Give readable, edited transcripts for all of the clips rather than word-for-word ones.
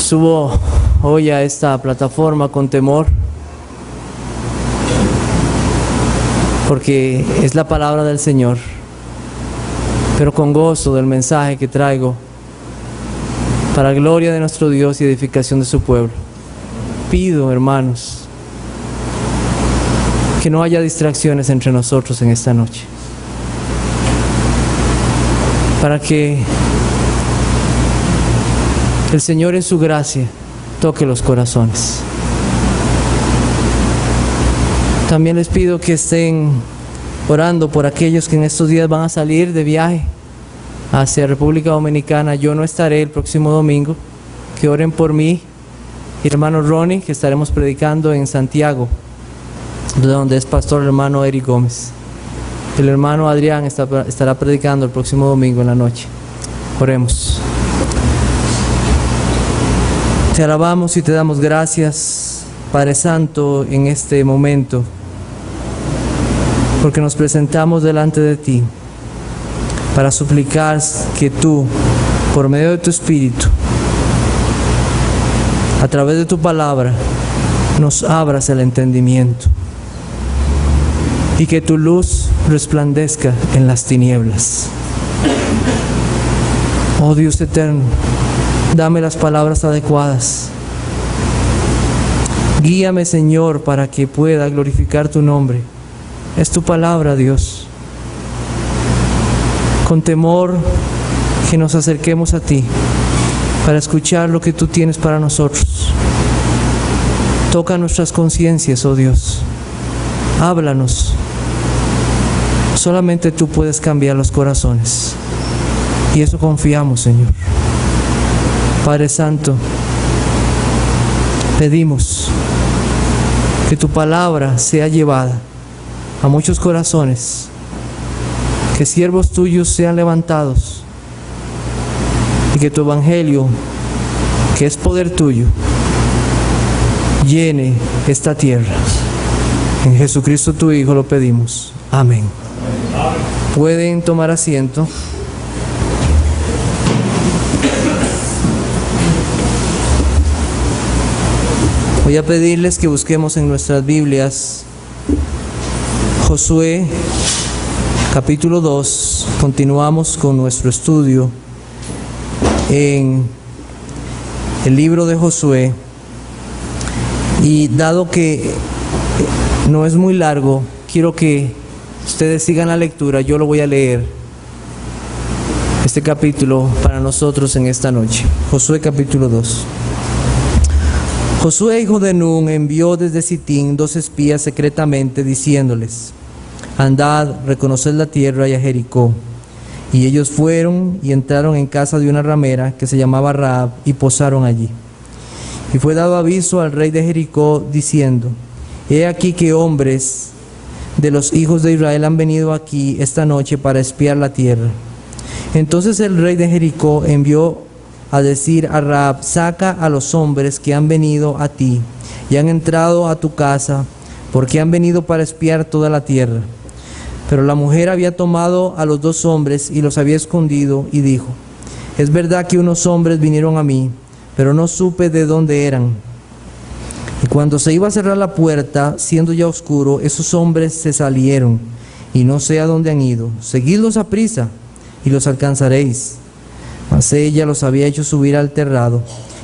Subo hoy a esta plataforma con temor, porque es la palabra del Señor, pero con gozo del mensaje que traigo para gloria de nuestro Dios y edificación de su pueblo. Pido, hermanos, que no haya distracciones entre nosotros en esta noche, para que el Señor en su gracia toque los corazones. También les pido que estén orando por aquellos que en estos días van a salir de viaje hacia República Dominicana. Yo no estaré el próximo domingo. Que oren por mí y hermano Ronnie, que estaremos predicando en Santiago, de donde es pastor el hermano Eric Gómez. El hermano Adrián estará predicando el próximo domingo en la noche. Oremos. Te alabamos y te damos gracias, Padre Santo, en este momento, porque nos presentamos delante de ti para suplicar que tú, por medio de tu Espíritu, a través de tu palabra, nos abras el entendimiento y que tu luz resplandezca en las tinieblas. Oh Dios eterno, dame las palabras adecuadas. Guíame, Señor, para que pueda glorificar tu nombre. Es tu palabra, Dios. Con temor que nos acerquemos a ti para escuchar lo que tú tienes para nosotros. Toca nuestras conciencias, oh Dios. Háblanos. Solamente tú puedes cambiar los corazones. Y eso confiamos, Señor. Padre Santo, pedimos que tu palabra sea llevada a muchos corazones, que siervos tuyos sean levantados y que tu evangelio, que es poder tuyo, llene esta tierra. En Jesucristo tu Hijo lo pedimos. Amén. Pueden tomar asiento. Voy a pedirles que busquemos en nuestras Biblias Josué capítulo 2. Continuamos con nuestro estudio en el libro de Josué. Y dado que no es muy largo, quiero que ustedes sigan la lectura. Yo lo voy a leer, este capítulo, para nosotros en esta noche. Josué capítulo 2. Josué, hijo de Nun, envió desde Sitín 2 espías secretamente, diciéndoles: andad, reconoced la tierra y a Jericó. Y ellos fueron y entraron en casa de una ramera que se llamaba Rahab, y posaron allí. Y fue dado aviso al rey de Jericó, diciendo: he aquí que hombres de los hijos de Israel han venido aquí esta noche para espiar la tierra. Entonces el rey de Jericó envió a decir a Rahab: saca a los hombres que han venido a ti y han entrado a tu casa, porque han venido para espiar toda la tierra. Pero la mujer había tomado a los 2 hombres y los había escondido, y dijo: es verdad que unos hombres vinieron a mí, pero no supe de dónde eran. Y cuando se iba a cerrar la puerta, siendo ya oscuro, esos hombres se salieron, y no sé a dónde han ido. Seguidlos a prisa, y los alcanzaréis. Mas ella los había hecho subir al terrado,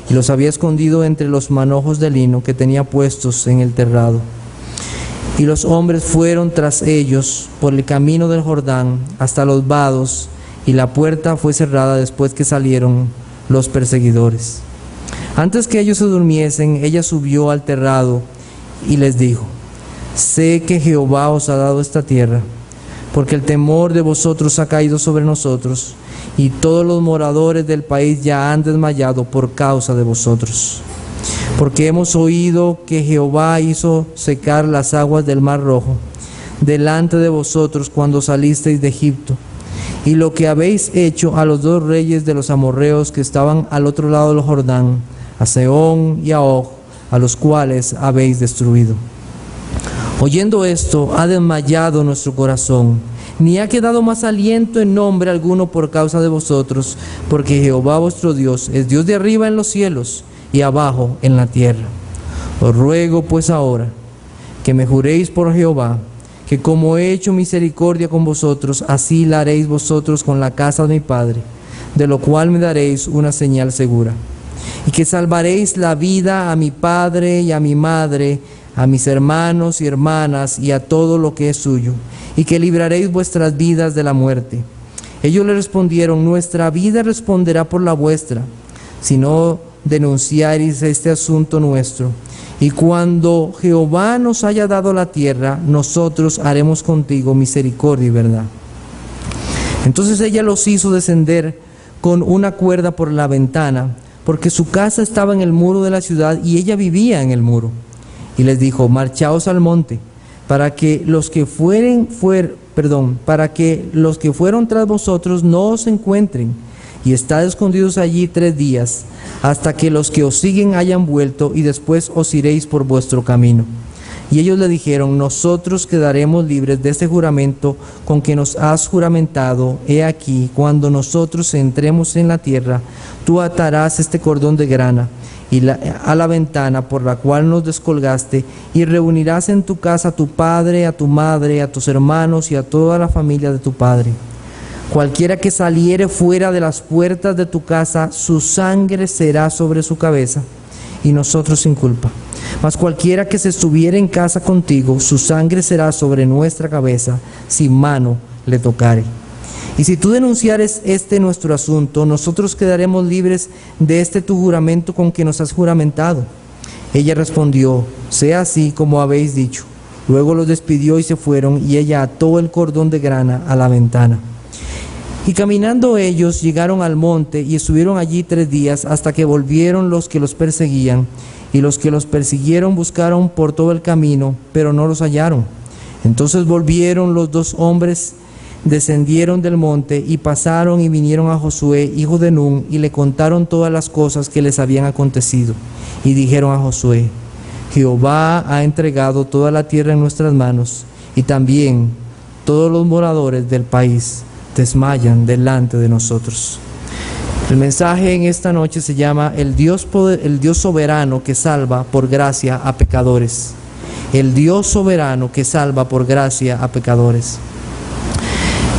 y los había escondido entre los manojos de lino que tenía puestos en el terrado. Y los hombres fueron tras ellos por el camino del Jordán hasta los vados, y la puerta fue cerrada después que salieron los perseguidores. Antes que ellos se durmiesen, ella subió al terrado y les dijo: sé que Jehová os ha dado esta tierra, porque el temor de vosotros ha caído sobre nosotros, y todos los moradores del país ya han desmayado por causa de vosotros. Porque hemos oído que Jehová hizo secar las aguas del Mar Rojo delante de vosotros cuando salisteis de Egipto, y lo que habéis hecho a los 2 reyes de los amorreos que estaban al otro lado del Jordán, a Sehón y a Og, a los cuales habéis destruido. Oyendo esto, ha desmayado nuestro corazón, ni ha quedado más aliento en nombre alguno por causa de vosotros, porque Jehová vuestro Dios es Dios de arriba en los cielos y abajo en la tierra. Os ruego pues ahora que me juréis por Jehová, que como he hecho misericordia con vosotros, así la haréis vosotros con la casa de mi padre, de lo cual me daréis una señal segura, y que salvaréis la vida a mi padre y a mi madre, a mis hermanos y hermanas y a todo lo que es suyo, y que libraréis vuestras vidas de la muerte. Ellos le respondieron: nuestra vida responderá por la vuestra, si no denunciaréis este asunto nuestro. Y cuando Jehová nos haya dado la tierra, nosotros haremos contigo misericordia y verdad. Entonces ella los hizo descender con una cuerda por la ventana, porque su casa estaba en el muro de la ciudad y ella vivía en el muro. Y les dijo: marchaos al monte, para que los que fueron tras vosotros no os encuentren, y estad escondidos allí 3 días, hasta que los que os siguen hayan vuelto, y después os iréis por vuestro camino. Y ellos le dijeron: nosotros quedaremos libres de este juramento con que nos has juramentado. He aquí, cuando nosotros entremos en la tierra, tú atarás este cordón de grana a la ventana por la cual nos descolgaste, y reunirás en tu casa a tu padre, a tu madre, a tus hermanos y a toda la familia de tu padre. Cualquiera que saliere fuera de las puertas de tu casa, su sangre será sobre su cabeza, y nosotros sin culpa. Mas cualquiera que se estuviere en casa contigo, su sangre será sobre nuestra cabeza, si mano le tocare. Y si tú denunciares este nuestro asunto, nosotros quedaremos libres de este tu juramento con que nos has juramentado. Ella respondió: sea así como habéis dicho. Luego los despidió y se fueron, y ella ató el cordón de grana a la ventana. Y caminando ellos llegaron al monte y estuvieron allí 3 días, hasta que volvieron los que los perseguían. Y los que los persiguieron buscaron por todo el camino, pero no los hallaron. Entonces volvieron los 2 hombres, descendieron del monte y pasaron y vinieron a Josué, hijo de Nun, y le contaron todas las cosas que les habían acontecido. Y dijeron a Josué: Jehová ha entregado toda la tierra en nuestras manos, y también todos los moradores del país desmayan delante de nosotros. El mensaje en esta noche se llama el Dios soberano que salva por gracia a pecadores. El Dios soberano que salva por gracia a pecadores.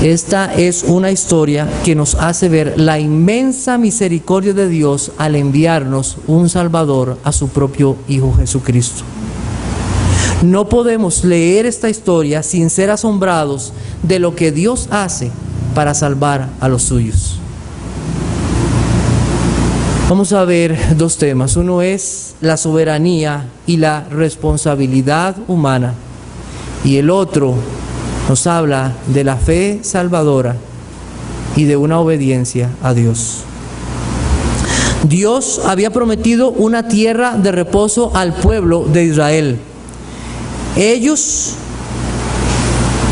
Esta es una historia que nos hace ver la inmensa misericordia de Dios al enviarnos un Salvador, a su propio Hijo Jesucristo. No podemos leer esta historia sin ser asombrados de lo que Dios hace para salvar a los suyos. Vamos a ver 2 temas. Uno es la soberanía y la responsabilidad humana, y el otro nos habla de la fe salvadora y de una obediencia a Dios. Dios había prometido una tierra de reposo al pueblo de Israel. Ellos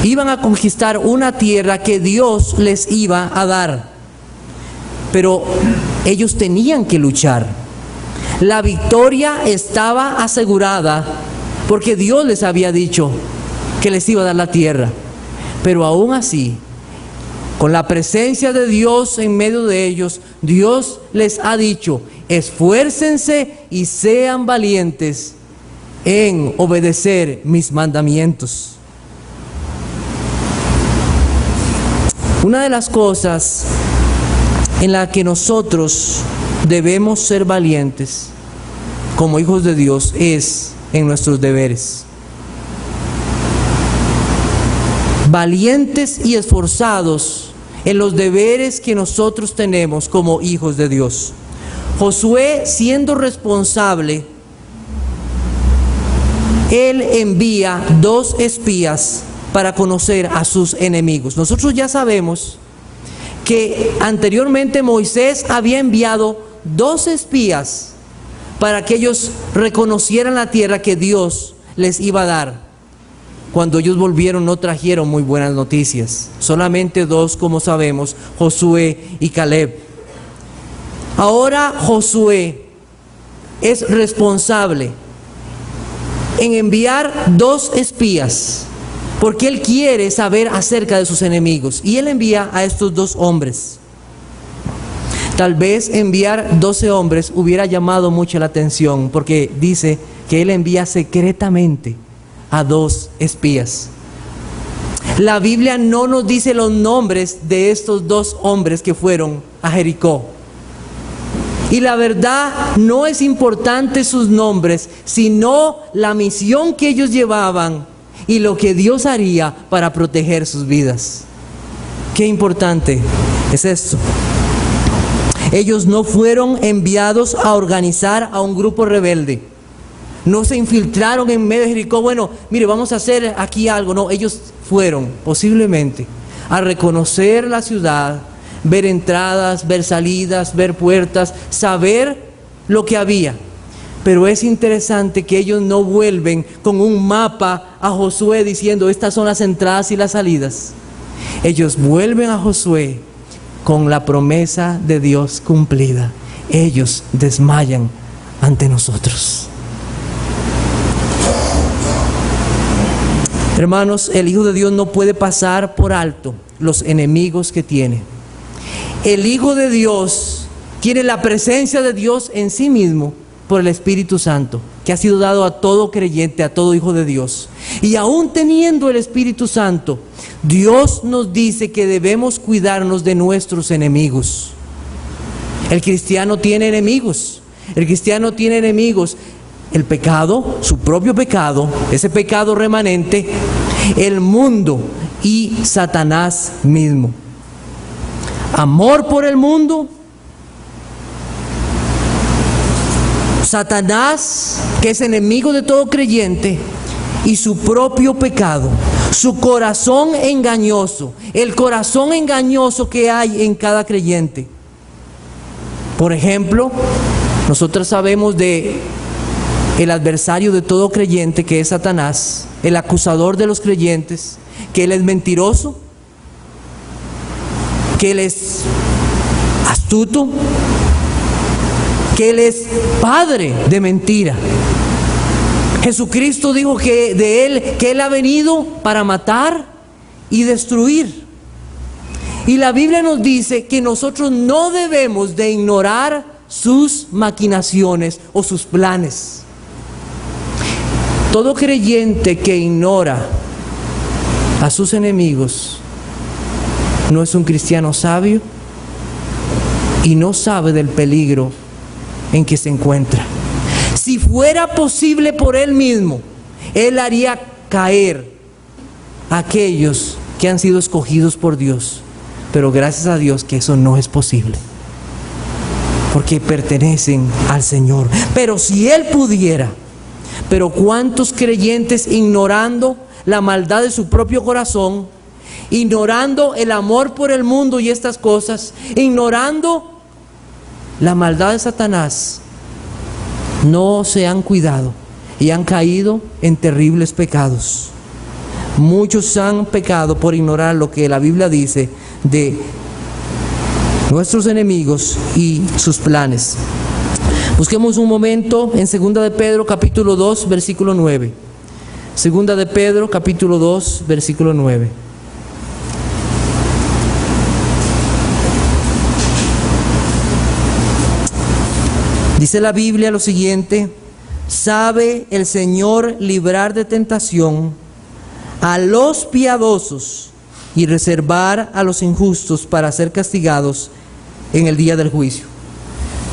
iban a conquistar una tierra que Dios les iba a dar, pero ellos tenían que luchar. La victoria estaba asegurada porque Dios les había dicho que les iba a dar la tierra, pero aún así, con la presencia de Dios en medio de ellos, Dios les ha dicho: esfuércense y sean valientes en obedecer mis mandamientos. Una de las cosas en la que nosotros debemos ser valientes como hijos de Dios es en nuestros deberes. Valientes y esforzados en los deberes que nosotros tenemos como hijos de Dios. Josué, siendo responsable, él envía 2 espías para conocer a sus enemigos. Nosotros ya sabemos que anteriormente Moisés había enviado 2 espías para que ellos reconocieran la tierra que Dios les iba a dar. Cuando ellos volvieron no trajeron muy buenas noticias. Solamente 2, como sabemos, Josué y Caleb. Ahora Josué es responsable en enviar 2 espías, porque él quiere saber acerca de sus enemigos, y él envía a estos 2 hombres. Tal vez enviar 12 hombres hubiera llamado mucho la atención, porque dice que él envía secretamente a 2 espías. La Biblia no nos dice los nombres de estos 2 hombres que fueron a Jericó. Y la verdad, no es importante sus nombres, sino la misión que ellos llevaban y lo que Dios haría para proteger sus vidas. Qué importante es esto. Ellos no fueron enviados a organizar a un grupo rebelde. No se infiltraron en medio de Jericó. Bueno, mire, vamos a hacer aquí algo. No, ellos fueron posiblemente a reconocer la ciudad, ver entradas, ver salidas, ver puertas, saber lo que había. Pero es interesante que ellos no vuelven con un mapa a Josué diciendo estas son las entradas y las salidas. Ellos vuelven a Josué con la promesa de Dios cumplida. Ellos desmayan ante nosotros. Hermanos, el Hijo de Dios no puede pasar por alto los enemigos que tiene. El Hijo de Dios tiene la presencia de Dios en sí mismo por el Espíritu Santo, que ha sido dado a todo creyente, a todo hijo de Dios. Y aún teniendo el Espíritu Santo, Dios nos dice que debemos cuidarnos de nuestros enemigos. El cristiano tiene enemigos. El cristiano tiene enemigos. El pecado, su propio pecado, ese pecado remanente, el mundo y Satanás mismo. Amor por el mundo, Satanás, que es enemigo de todo creyente, y su propio pecado, su corazón engañoso, el corazón engañoso que hay en cada creyente. Por ejemplo, nosotros sabemos de el adversario de todo creyente, que es Satanás, el acusador de los creyentes, que él es mentiroso, que él es astuto, que él es padre de mentira. Jesucristo dijo que de él, que él ha venido para matar y destruir. Y la Biblia nos dice que nosotros no debemos de ignorar sus maquinaciones o sus planes. Todo creyente que ignora a sus enemigos no es un cristiano sabio y no sabe del peligro en que se encuentra. Si fuera posible por él mismo, él haría caer a aquellos que han sido escogidos por Dios. Pero gracias a Dios que eso no es posible, porque pertenecen al Señor. Pero si él pudiera, pero ¿cuántos creyentes, ignorando la maldad de su propio corazón, ignorando el amor por el mundo y estas cosas, ignorando la maldad de Satanás, no se han cuidado y han caído en terribles pecados? Muchos han pecado por ignorar lo que la Biblia dice de nuestros enemigos y sus planes. Busquemos un momento en 2 de Pedro capítulo 2 versículo 9. 2 de Pedro capítulo 2 versículo 9. Dice la Biblia lo siguiente: sabe el Señor librar de tentación a los piadosos y reservar a los injustos para ser castigados en el día del juicio.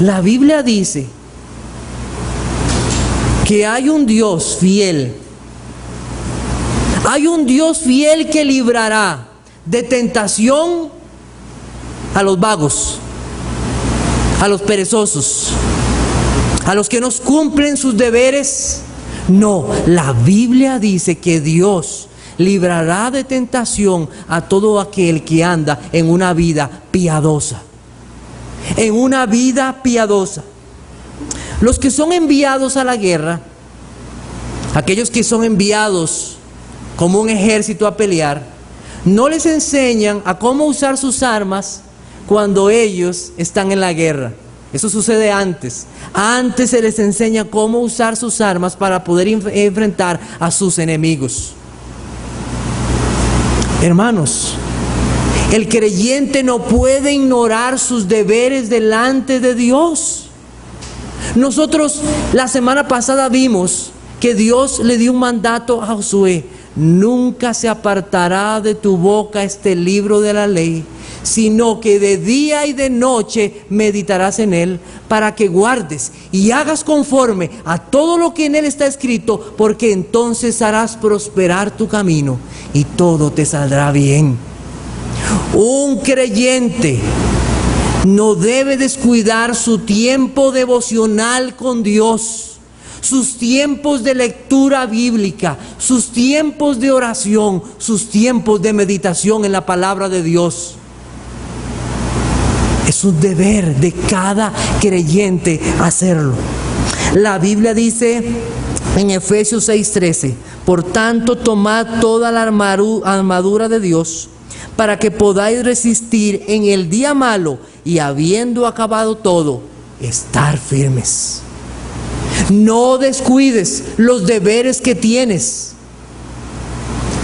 La Biblia dice que hay un Dios fiel. Hay un Dios fiel que librará de tentación a los vagos, a los perezosos, a los que no cumplen sus deberes. No, la Biblia dice que Dios librará de tentación a todo aquel que anda en una vida piadosa. En una vida piadosa. Los que son enviados a la guerra, aquellos que son enviados como un ejército a pelear, no les enseñan a cómo usar sus armas cuando ellos están en la guerra. Eso sucede antes. Antes se les enseña cómo usar sus armas para poder enfrentar a sus enemigos. Hermanos, El creyente no puede ignorar sus deberes delante de Dios. Nosotros la semana pasada vimos que Dios le dio un mandato a Josué: nunca se apartará de tu boca este libro de la ley, sino que de día y de noche meditarás en él, para que guardes y hagas conforme a todo lo que en él está escrito, porque entonces harás prosperar tu camino y todo te saldrá bien. Un creyente no debe descuidar su tiempo devocional con Dios, sus tiempos de lectura bíblica, sus tiempos de oración, sus tiempos de meditación en la palabra de Dios. Es un deber de cada creyente hacerlo. La Biblia dice en Efesios 6:13: por tanto, tomad toda la armadura de Dios, para que podáis resistir en el día malo, y habiendo acabado todo, estar firmes. No descuides los deberes que tienes.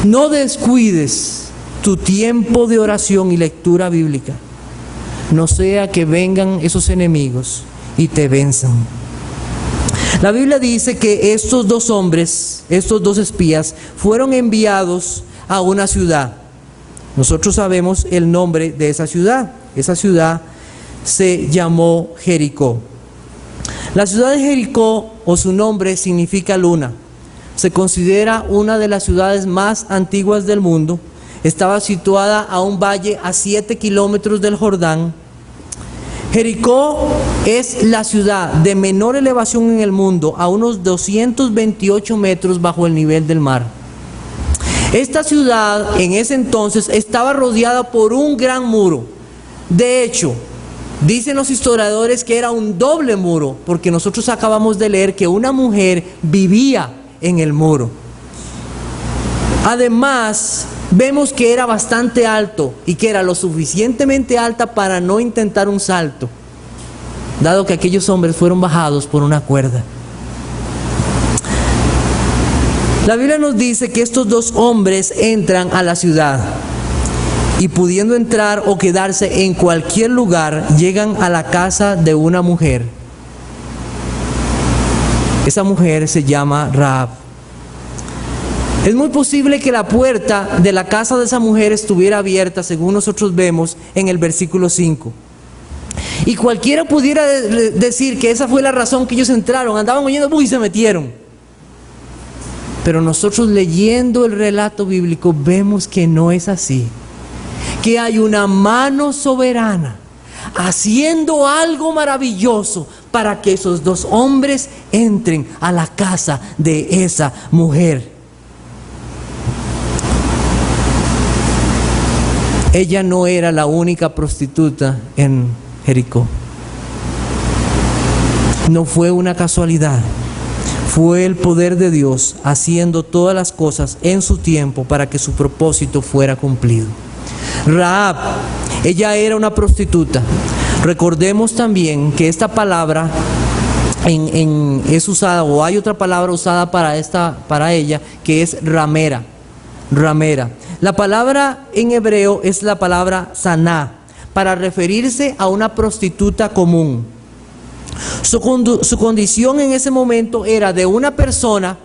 No descuides tu tiempo de oración y lectura bíblica. No sea que vengan esos enemigos y te venzan. La Biblia dice que estos dos hombres, estos dos espías, fueron enviados a una ciudad. Nosotros sabemos el nombre de esa ciudad. Esa ciudad se llamó Jericó. La ciudad de Jericó, o su nombre, significa luna. Se considera una de las ciudades más antiguas del mundo. Estaba situada a un valle a 7 kilómetros del Jordán. Jericó es la ciudad de menor elevación en el mundo, a unos 228 metros bajo el nivel del mar. Esta ciudad en ese entonces estaba rodeada por un gran muro. De hecho, dicen los historiadores que era un doble muro, porque nosotros acabamos de leer que una mujer vivía en el muro. Además, vemos que era bastante alto y que era lo suficientemente alta para no intentar un salto, dado que aquellos hombres fueron bajados por una cuerda. La Biblia nos dice que estos dos hombres entran a la ciudad y, pudiendo entrar o quedarse en cualquier lugar, llegan a la casa de una mujer. Esa mujer se llama Rahab. Es muy posible que la puerta de la casa de esa mujer estuviera abierta, según nosotros vemos en el versículo 5. Y cualquiera pudiera decir que esa fue la razón que ellos entraron, andaban oyendo y se metieron. Pero nosotros, leyendo el relato bíblico, vemos que no es así. Que hay una mano soberana haciendo algo maravilloso para que esos dos hombres entren a la casa de esa mujer. Ella no era la única prostituta en Jericó. No fue una casualidad. Fue el poder de Dios haciendo todas las cosas en su tiempo para que su propósito fuera cumplido. Rahab, ella era una prostituta. Recordemos también que esta palabra es usada, o hay otra palabra usada para ella, que es ramera. Ramera. La palabra en hebreo es la palabra saná, para referirse a una prostituta común. Su condición en ese momento era de una persona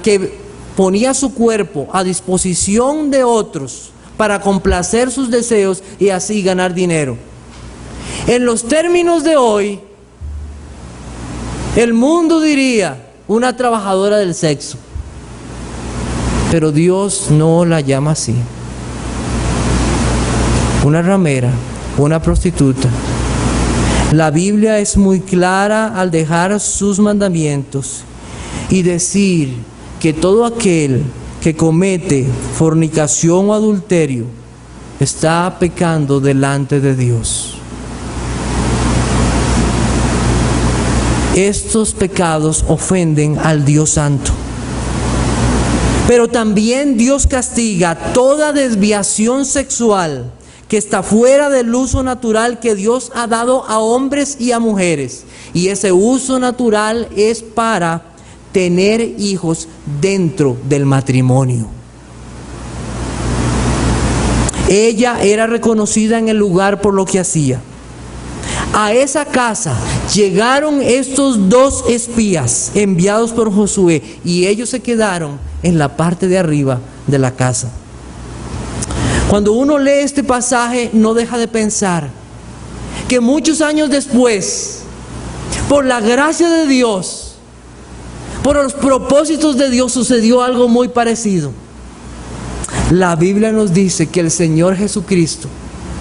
que ponía su cuerpo a disposición de otros para complacer sus deseos y así ganar dinero. En los términos de hoy, el mundo diría una trabajadora del sexo, pero Dios no la llama así. Una ramera, una prostituta. La Biblia es muy clara al dejar sus mandamientos y decir que todo aquel que comete fornicación o adulterio está pecando delante de Dios. Estos pecados ofenden al Dios Santo. Pero también Dios castiga toda desviación sexual que está fuera del uso natural que Dios ha dado a hombres y a mujeres. Y ese uso natural es para tener hijos dentro del matrimonio. Ella era reconocida en el lugar por lo que hacía. A esa casa llegaron estos dos espías enviados por Josué y ellos se quedaron en la parte de arriba de la casa. Cuando uno lee este pasaje, no deja de pensar que muchos años después, por la gracia de Dios, por los propósitos de Dios, sucedió algo muy parecido. La Biblia nos dice que el Señor Jesucristo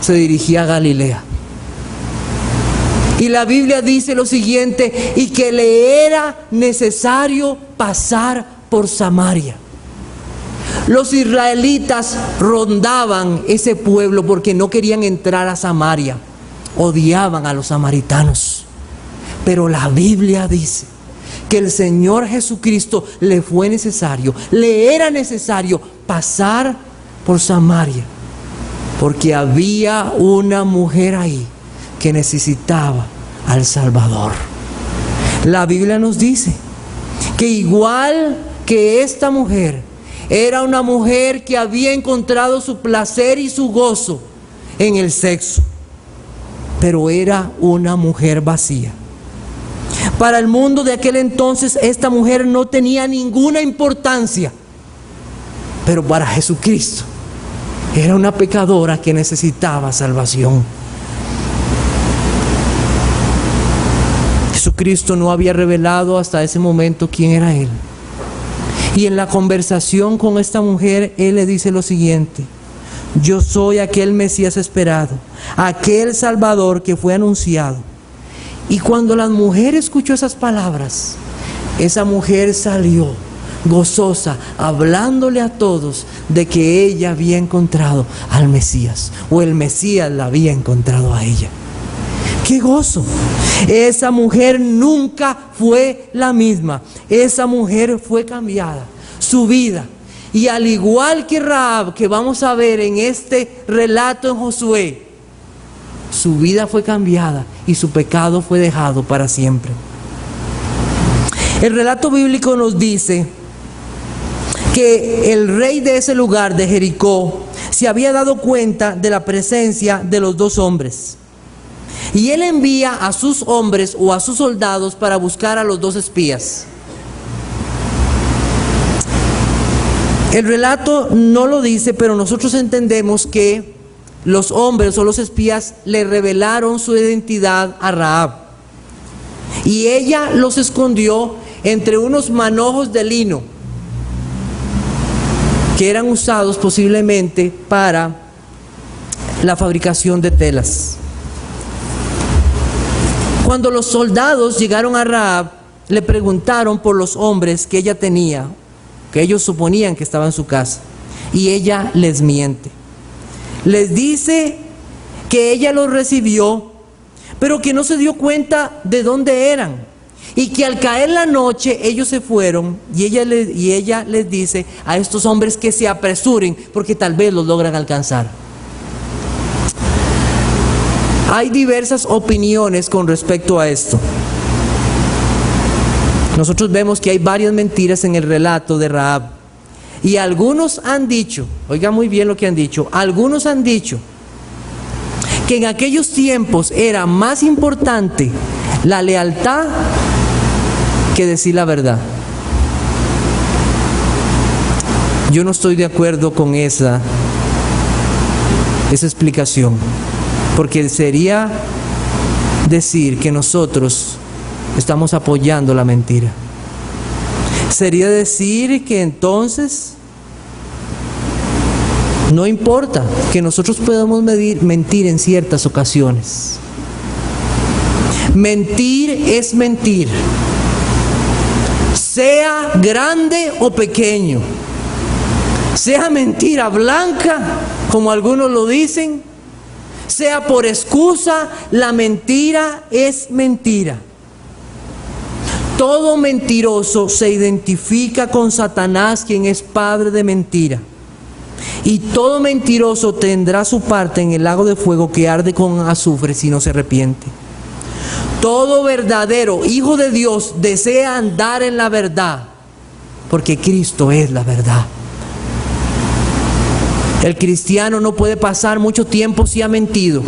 se dirigía a Galilea. Y la Biblia dice lo siguiente: y que le era necesario pasar por Samaria. Los israelitas rondaban ese pueblo porque no querían entrar a Samaria. Odiaban a los samaritanos. Pero la Biblia dice que el Señor Jesucristo le era necesario pasar por Samaria, porque había una mujer ahí que necesitaba al Salvador. La Biblia nos dice que igual que esta mujer, era una mujer que había encontrado su placer y su gozo en el sexo, pero era una mujer vacía. Para el mundo de aquel entonces, esta mujer no tenía ninguna importancia, pero para Jesucristo era una pecadora que necesitaba salvación. Jesucristo no había revelado hasta ese momento quién era Él. Y en la conversación con esta mujer, Él le dice lo siguiente: yo soy aquel Mesías esperado, aquel Salvador que fue anunciado. Y cuando la mujer escuchó esas palabras, esa mujer salió gozosa, hablándole a todos de que ella había encontrado al Mesías, o el Mesías la había encontrado a ella. ¡Qué gozo! Esa mujer nunca fue la misma. Esa mujer fue cambiada, su vida. Y al igual que Rahab, que vamos a ver en este relato en Josué, su vida fue cambiada y su pecado fue dejado para siempre. El relato bíblico nos dice que el rey de ese lugar, de Jericó, se había dado cuenta de la presencia de los dos hombres. Y él envía a sus hombres o a sus soldados para buscar a los dos espías. El relato no lo dice, pero nosotros entendemos que los hombres o los espías le revelaron su identidad a Rahab. Y ella los escondió entre unos manojos de lino que eran usados posiblemente para la fabricación de telas. Cuando los soldados llegaron a Rahab, le preguntaron por los hombres que ella tenía, que ellos suponían que estaban en su casa, y ella les miente. Les dice que ella los recibió, pero que no se dio cuenta de dónde eran, y que al caer la noche ellos se fueron, y ella les dice a estos hombres que se apresuren porque tal vez los logran alcanzar. Hay diversas opiniones con respecto a esto. Nosotros vemos que hay varias mentiras en el relato de Rahab. Y algunos han dicho, oiga muy bien lo que han dicho, algunos han dicho que en aquellos tiempos era más importante la lealtad que decir la verdad. Yo no estoy de acuerdo con esa explicación. Porque sería decir que nosotros estamos apoyando la mentira. Sería decir que entonces no importa que nosotros podamos mentir en ciertas ocasiones. Mentir es mentir, sea grande o pequeño, sea mentira blanca, como algunos lo dicen, sea por excusa, la mentira es mentira. Todo mentiroso se identifica con Satanás, quien es padre de mentira. Y todo mentiroso tendrá su parte en el lago de fuego que arde con azufre si no se arrepiente. Todo verdadero hijo de Dios desea andar en la verdad, porque Cristo es la verdad. El cristiano no puede pasar mucho tiempo si ha mentido.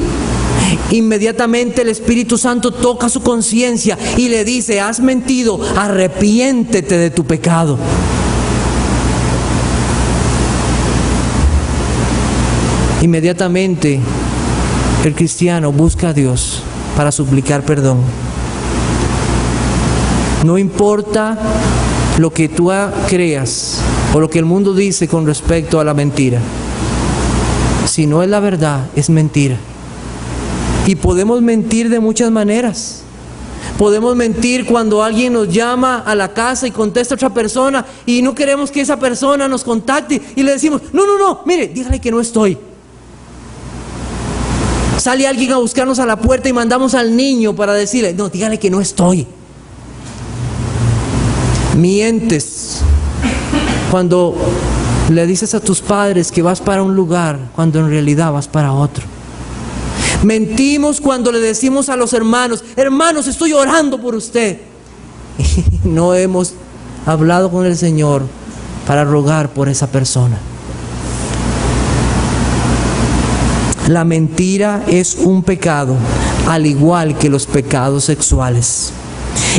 Inmediatamente el Espíritu Santo toca su conciencia y le dice: has mentido, arrepiéntete de tu pecado. Inmediatamente el cristiano busca a Dios para suplicar perdón. No importa lo que tú creas o lo que el mundo dice con respecto a la mentira. Si no es la verdad, es mentira. Y podemos mentir de muchas maneras. Podemos mentir cuando alguien nos llama a la casa y contesta otra persona y no queremos que esa persona nos contacte y le decimos: no, mire, dígale que no estoy. Sale alguien a buscarnos a la puerta y mandamos al niño para decirle: no, dígale que no estoy. Mientes cuando le dices a tus padres que vas para un lugar cuando en realidad vas para otro. Mentimos cuando le decimos a los hermanos: hermanos, estoy orando por usted. Y no hemos hablado con el Señor para rogar por esa persona. La mentira es un pecado, al igual que los pecados sexuales.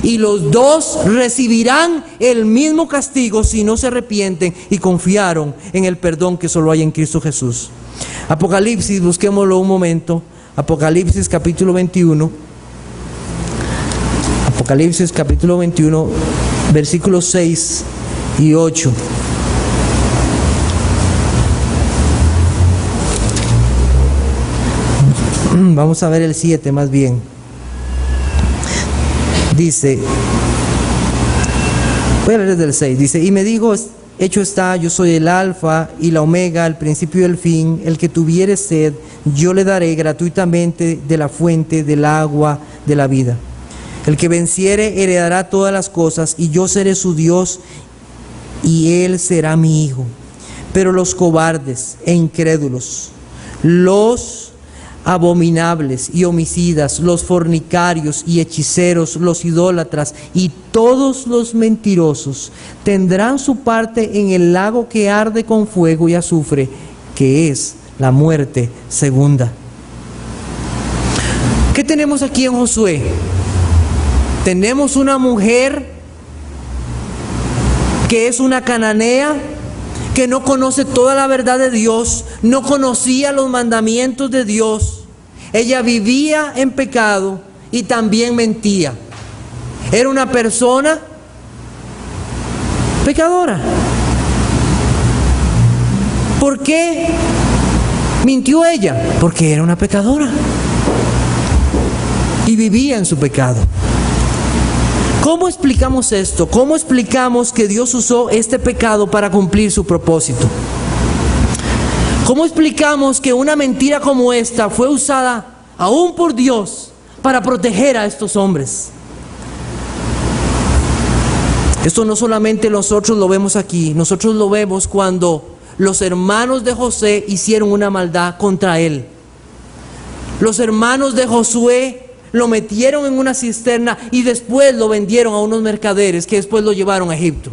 Y los dos recibirán el mismo castigo si no se arrepienten y confiaron en el perdón que solo hay en Cristo Jesús. Apocalipsis, busquémoslo un momento. Apocalipsis capítulo 21. Apocalipsis capítulo 21, versículos 6 y 8. Vamos a ver el 7 más bien. Dice, voy a leer desde el 6. Dice: y me dijo: hecho está, yo soy el alfa y la omega, el principio y el fin. El que tuviere sed, yo le daré gratuitamente de la fuente del agua de la vida. El que venciere heredará todas las cosas, y yo seré su Dios, y él será mi hijo. Pero los cobardes e incrédulos, los abominables y homicidas, los fornicarios y hechiceros, los idólatras y todos los mentirosos tendrán su parte en el lago que arde con fuego y azufre, que es la muerte segunda. ¿Qué tenemos aquí en Josué? Tenemos una mujer que es una cananea, que no conoce toda la verdad de Dios, no conocía los mandamientos de Dios. Ella vivía en pecado y también mentía. Era una persona pecadora. ¿Por qué mintió ella? Porque era una pecadora y vivía en su pecado. ¿Cómo explicamos esto? ¿Cómo explicamos que Dios usó este pecado para cumplir su propósito? ¿Cómo explicamos que una mentira como esta fue usada aún por Dios para proteger a estos hombres? Esto no solamente nosotros lo vemos aquí, nosotros lo vemos cuando los hermanos de José hicieron una maldad contra él. Los hermanos de Josué lo metieron en una cisterna y después lo vendieron a unos mercaderes que después lo llevaron a Egipto.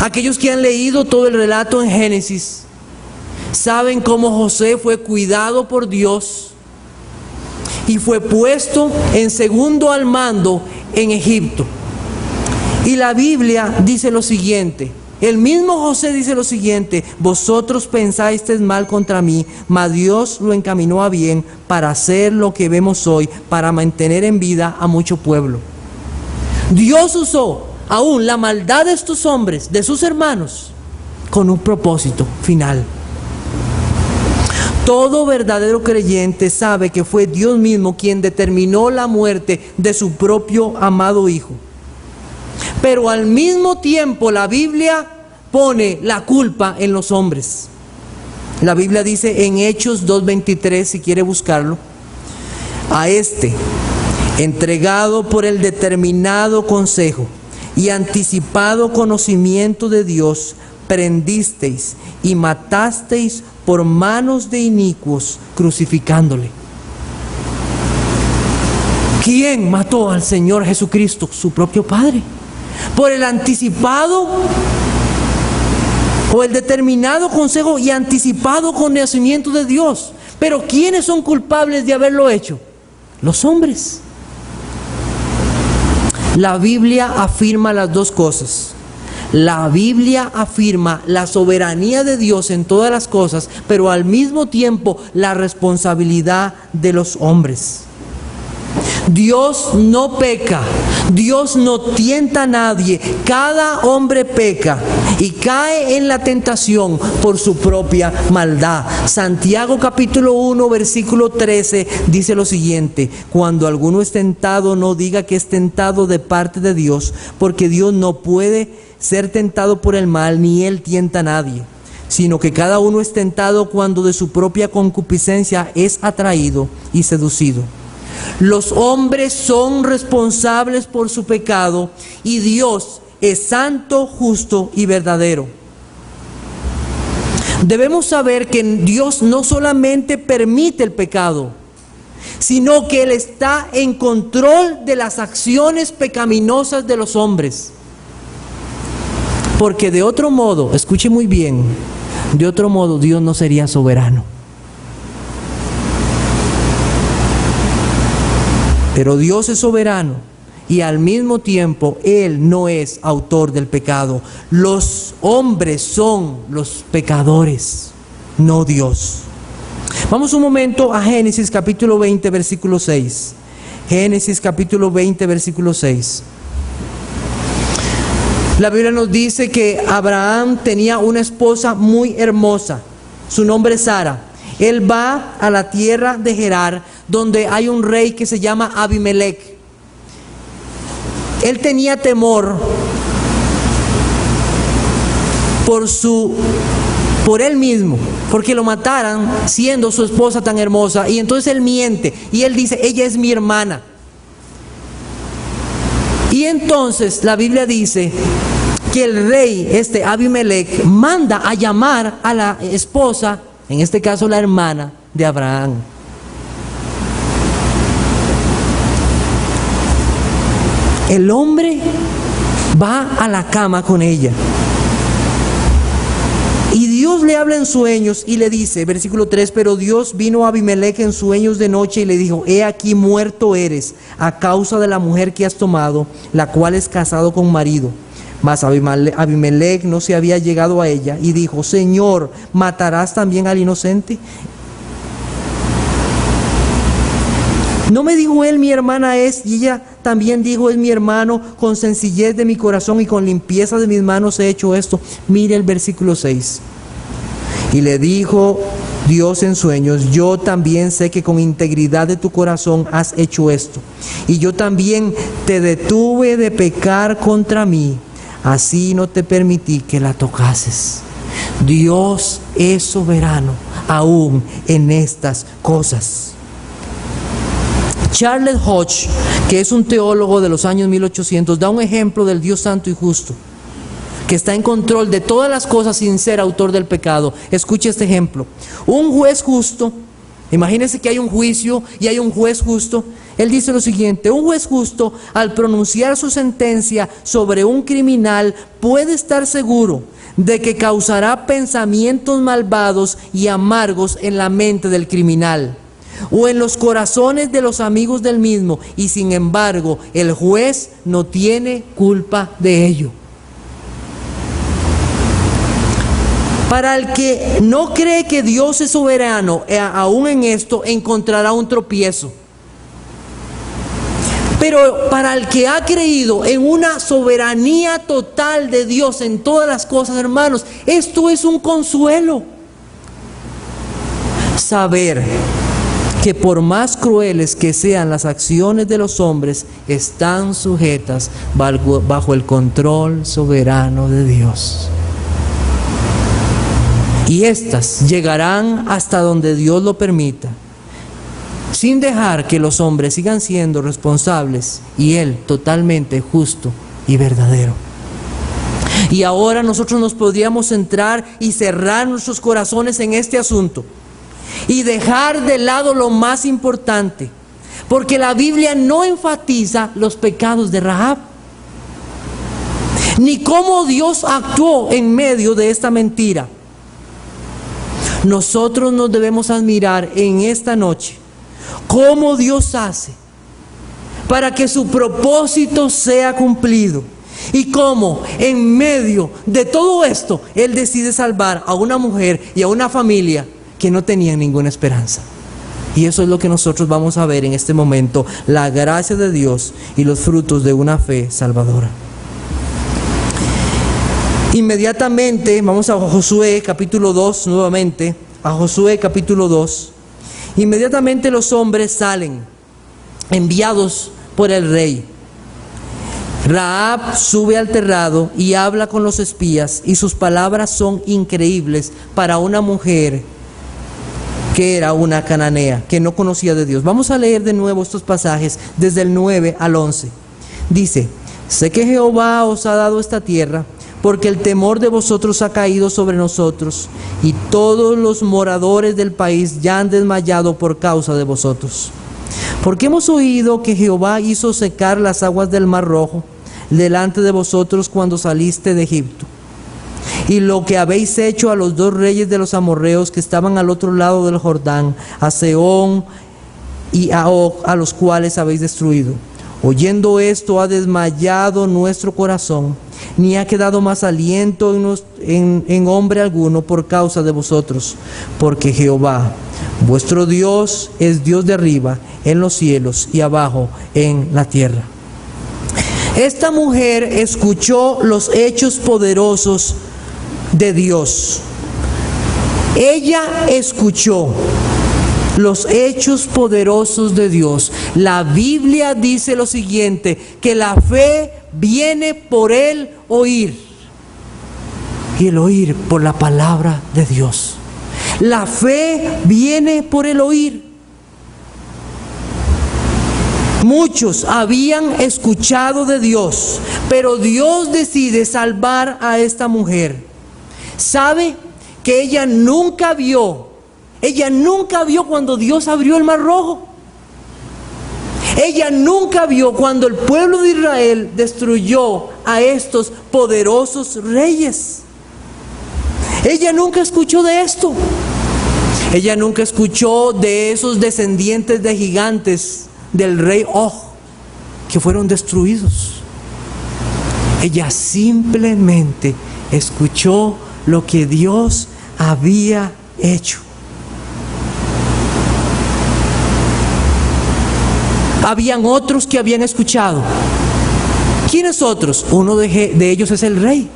Aquellos que han leído todo el relato en Génesis saben cómo José fue cuidado por Dios y fue puesto en segundo al mando en Egipto. Y la Biblia dice lo siguiente, el mismo José dice lo siguiente: vosotros pensasteis mal contra mí, mas Dios lo encaminó a bien para hacer lo que vemos hoy, para mantener en vida a mucho pueblo. Dios usó aún la maldad de estos hombres, de sus hermanos, con un propósito final. Todo verdadero creyente sabe que fue Dios mismo quien determinó la muerte de su propio amado Hijo. Pero al mismo tiempo la Biblia pone la culpa en los hombres. La Biblia dice en Hechos 2:23, si quiere buscarlo: a este, entregado por el determinado consejo y anticipado conocimiento de Dios, prendisteis y matasteis por manos de inicuos, crucificándole. ¿Quién mató al Señor Jesucristo? Su propio Padre. Por el anticipado o el determinado consejo y anticipado conocimiento de Dios. Pero ¿quiénes son culpables de haberlo hecho? Los hombres. La Biblia afirma las dos cosas. La Biblia afirma la soberanía de Dios en todas las cosas, pero al mismo tiempo la responsabilidad de los hombres. Dios no peca, Dios no tienta a nadie. Cada hombre peca y cae en la tentación por su propia maldad. Santiago capítulo 1 versículo 13 dice lo siguiente: cuando alguno es tentado, no diga que es tentado de parte de Dios, porque Dios no puede ser tentado por el mal, ni él tienta a nadie, sino que cada uno es tentado cuando de su propia concupiscencia es atraído y seducido. Los hombres son responsables por su pecado y Dios es santo, justo y verdadero. Debemos saber que Dios no solamente permite el pecado, sino que Él está en control de las acciones pecaminosas de los hombres. Porque de otro modo, escuche muy bien, de otro modo Dios no sería soberano. Pero Dios es soberano y al mismo tiempo Él no es autor del pecado. Los hombres son los pecadores, no Dios. Vamos un momento a Génesis capítulo 20 versículo 6. Génesis capítulo 20 versículo 6. La Biblia nos dice que Abraham tenía una esposa muy hermosa. Su nombre es Sara. Él va a la tierra de Gerar, donde hay un rey que se llama Abimelech. Él tenía temor por él mismo, porque lo mataran siendo su esposa tan hermosa. Y entonces él miente y él dice: ella es mi hermana. Y entonces la Biblia dice que el rey, Abimelech, manda a llamar a la esposa, en este caso la hermana de Abraham. El hombre va a la cama con ella. Y Dios le habla en sueños y le dice, versículo 3, pero Dios vino a Abimelech en sueños de noche y le dijo: he aquí muerto eres a causa de la mujer que has tomado, la cual es casado con marido. Mas Abimelech no se había llegado a ella y dijo: Señor, ¿matarás también al inocente? ¿No me dijo él, mi hermana es? Y ella también dijo: es mi hermano, con sencillez de mi corazón y con limpieza de mis manos he hecho esto. Mire el versículo 6. Y le dijo Dios en sueños: yo también sé que con integridad de tu corazón has hecho esto. Y yo también te detuve de pecar contra mí. Así no te permití que la tocases. Dios es soberano aún en estas cosas. Charles Hodge, que es un teólogo de los años 1800, da un ejemplo del Dios santo y justo, que está en control de todas las cosas sin ser autor del pecado. Escuche este ejemplo. Un juez justo, imagínense que hay un juicio y hay un juez justo. Él dice lo siguiente: un juez justo, al pronunciar su sentencia sobre un criminal, puede estar seguro de que causará pensamientos malvados y amargos en la mente del criminal o en los corazones de los amigos del mismo, y sin embargo el juez no tiene culpa de ello. Para el que no cree que Dios es soberano, aún en esto encontrará un tropiezo. Pero para el que ha creído en una soberanía total de Dios en todas las cosas, hermanos, esto es un consuelo. Saber que por más crueles que sean las acciones de los hombres, están sujetas bajo el control soberano de Dios. Y éstas llegarán hasta donde Dios lo permita, sin dejar que los hombres sigan siendo responsables y Él totalmente justo y verdadero. Y ahora nosotros nos podríamos centrar y cerrar nuestros corazones en este asunto y dejar de lado lo más importante, porque la Biblia no enfatiza los pecados de Rahab. ni cómo Dios actuó en medio de esta mentira. Nosotros nos debemos admirar en esta noche cómo Dios hace para que su propósito sea cumplido, y cómo en medio de todo esto Él decide salvar a una mujer y a una familia que no tenían ninguna esperanza. Y eso es lo que nosotros vamos a ver en este momento, la gracia de Dios y los frutos de una fe salvadora. Inmediatamente vamos a Josué capítulo 2 nuevamente, a Josué capítulo 2. Inmediatamente los hombres salen, enviados por el rey. Rahab sube al terrado y habla con los espías, y sus palabras son increíbles para una mujer que era una cananea, que no conocía de Dios. Vamos a leer de nuevo estos pasajes desde el 9 al 11. Dice: sé que Jehová os ha dado esta tierra, porque el temor de vosotros ha caído sobre nosotros, y todos los moradores del país ya han desmayado por causa de vosotros. Porque hemos oído que Jehová hizo secar las aguas del Mar Rojo delante de vosotros cuando saliste de Egipto, y lo que habéis hecho a los 2 reyes de los amorreos que estaban al otro lado del Jordán, a Sehón y a Og, a los cuales habéis destruido. Oyendo esto, ha desmayado nuestro corazón, ni ha quedado más aliento en hombre alguno por causa de vosotros, porque Jehová, vuestro Dios, es Dios de arriba en los cielos y abajo en la tierra. Esta mujer escuchó los hechos poderosos de Dios. Ella escuchó los hechos poderosos de Dios. La Biblia dice lo siguiente, que la fe viene por el oír, y el oír por la palabra de Dios. La fe viene por el oír. Muchos habían escuchado de Dios, pero Dios decide salvar a esta mujer. ¿Sabe que ella nunca vio cuando Dios abrió el Mar Rojo? Ella nunca vio cuando el pueblo de Israel destruyó a estos poderosos reyes. Ella nunca escuchó de esto. Ella nunca escuchó de esos descendientes de gigantes del rey Og que fueron destruidos. Ella simplemente escuchó lo que Dios había hecho. Habían otros que habían escuchado. ¿Quiénes otros? Uno de ellos es el rey.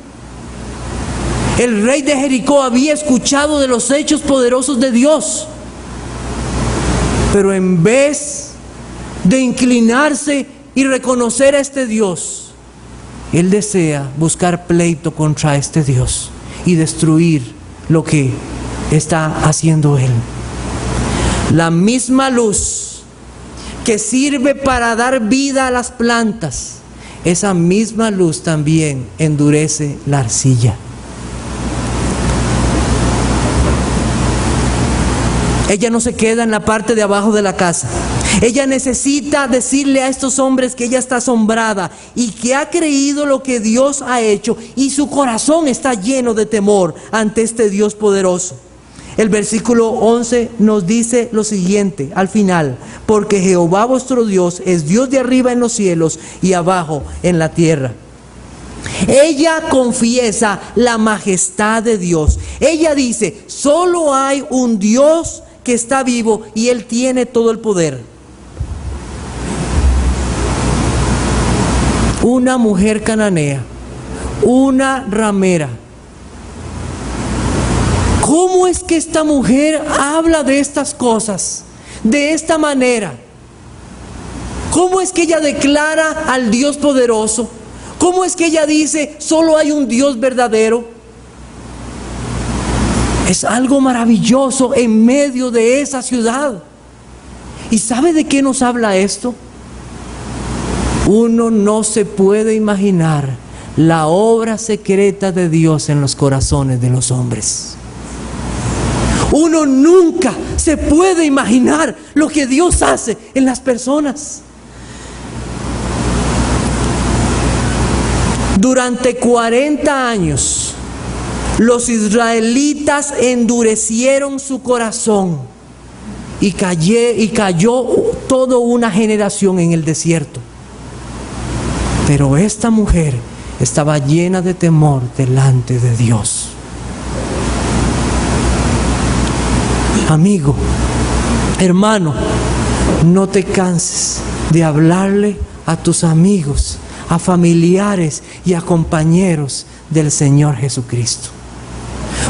El rey de Jericó había escuchado de los hechos poderosos de Dios, pero en vez de inclinarse y reconocer a este Dios, él desea buscar pleito contra este Dios y destruir lo que está haciendo él. La misma luz que sirve para dar vida a las plantas, esa misma luz también endurece la arcilla. Ella no se queda en la parte de abajo de la casa. Ella necesita decirle a estos hombres que ella está asombrada y que ha creído lo que Dios ha hecho, y su corazón está lleno de temor ante este Dios poderoso. El versículo 11 nos dice lo siguiente al final: porque Jehová vuestro Dios es Dios de arriba en los cielos y abajo en la tierra. Ella confiesa la majestad de Dios. Ella dice: solo hay un Dios que está vivo y Él tiene todo el poder. Una mujer cananea, una ramera. ¿Cómo es que esta mujer habla de estas cosas de esta manera? ¿Cómo es que ella declara al Dios poderoso? ¿Cómo es que ella dice: solo hay un Dios verdadero? Es algo maravilloso en medio de esa ciudad. ¿Y sabe de qué nos habla esto? Uno no se puede imaginar la obra secreta de Dios en los corazones de los hombres. Uno nunca se puede imaginar lo que Dios hace en las personas. Durante 40 años, los israelitas endurecieron su corazón y cayó toda una generación en el desierto. Pero esta mujer estaba llena de temor delante de Dios. Amigo, hermano, no te canses de hablarle a tus amigos, a familiares y a compañeros del Señor Jesucristo.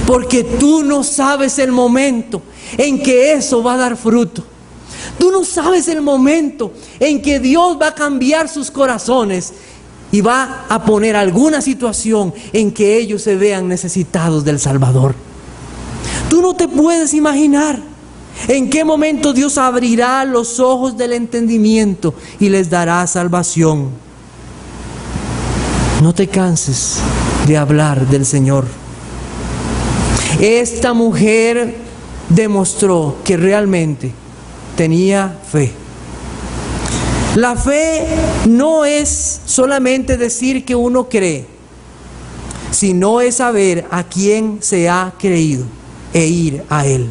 Porque tú no sabes el momento en que eso va a dar fruto. Tú no sabes el momento en que Dios va a cambiar sus corazones y va a poner alguna situación en que ellos se vean necesitados del Salvador. Tú no te puedes imaginar en qué momento Dios abrirá los ojos del entendimiento y les dará salvación. No te canses de hablar del Señor. Esta mujer demostró que realmente tenía fe. La fe no es solamente decir que uno cree, sino es saber a quién se ha creído e ir a Él.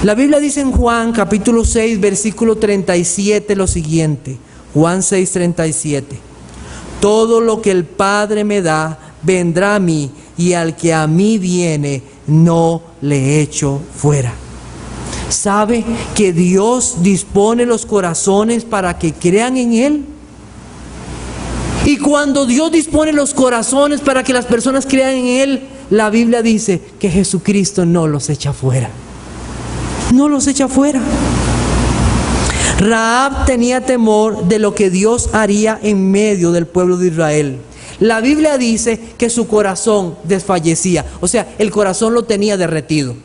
La Biblia dice en Juan capítulo 6 versículo 37 lo siguiente. Juan 6, 37. Todo lo que el Padre me da vendrá a mí, y al que a mí viene no le echo fuera. ¿Sabe que Dios dispone los corazones para que crean en Él? Y cuando Dios dispone los corazones para que las personas crean en Él, la Biblia dice que Jesucristo no los echa fuera. No los echa fuera. Rahab tenía temor de lo que Dios haría en medio del pueblo de Israel. La Biblia dice que su corazón desfallecía, o sea, el corazón lo tenía derretido.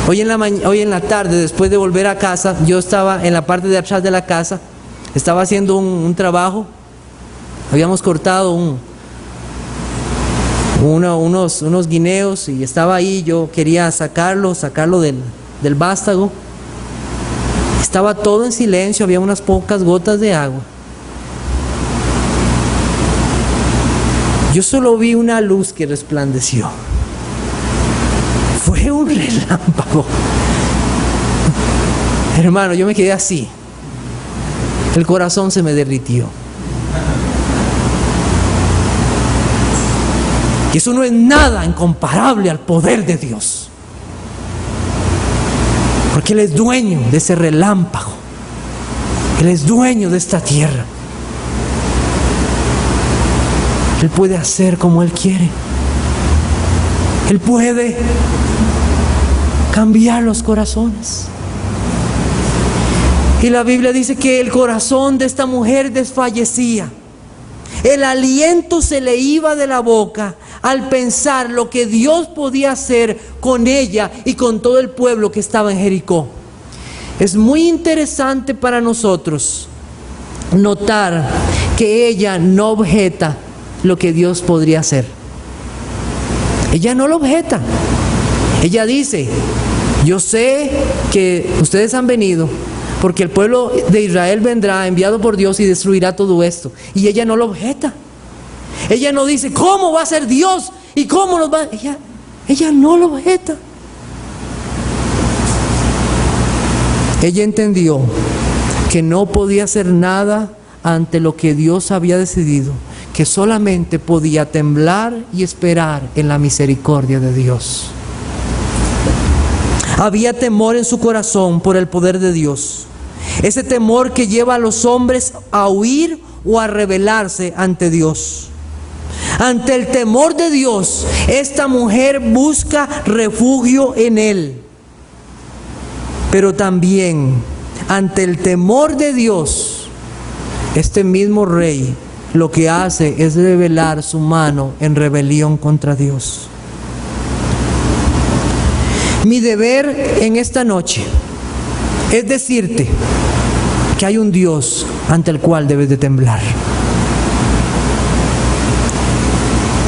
Hoy en la tarde, después de volver a casa, yo estaba en la parte de atrás de la casa, estaba haciendo un trabajo, habíamos cortado unos guineos y estaba ahí, yo quería sacarlo del vástago. Estaba todo en silencio, había unas pocas gotas de agua. Yo solo vi una luz que resplandeció. Fue un relámpago. Hermano, yo me quedé así. El corazón se me derritió. Y eso no es nada incomparable al poder de Dios. Porque Él es dueño de ese relámpago. Él es dueño de esta tierra. Él puede hacer como Él quiere. Él puede cambiar los corazones. Y la Biblia dice que el corazón de esta mujer desfallecía. El aliento se le iba de la boca al pensar lo que Dios podía hacer con ella y con todo el pueblo que estaba en Jericó. Es muy interesante para nosotros notar que ella no objeta lo que Dios podría hacer. Ella no lo objeta. Ella dice: yo sé que ustedes han venido porque el pueblo de Israel vendrá enviado por Dios y destruirá todo esto. Y ella no lo objeta. Ella no dice: ¿cómo va a ser Dios? ¿Y cómo nos va? Ella no lo objeta. Ella entendió que no podía hacer nada ante lo que Dios había decidido, que solamente podía temblar y esperar en la misericordia de Dios. Había temor en su corazón por el poder de Dios. Ese temor que lleva a los hombres a huir o a rebelarse ante Dios. Ante el temor de Dios, esta mujer busca refugio en Él. Pero también ante el temor de Dios, este mismo rey lo que hace es revelar su mano en rebelión contra Dios. Mi deber en esta noche es decirte que hay un Dios ante el cual debes de temblar.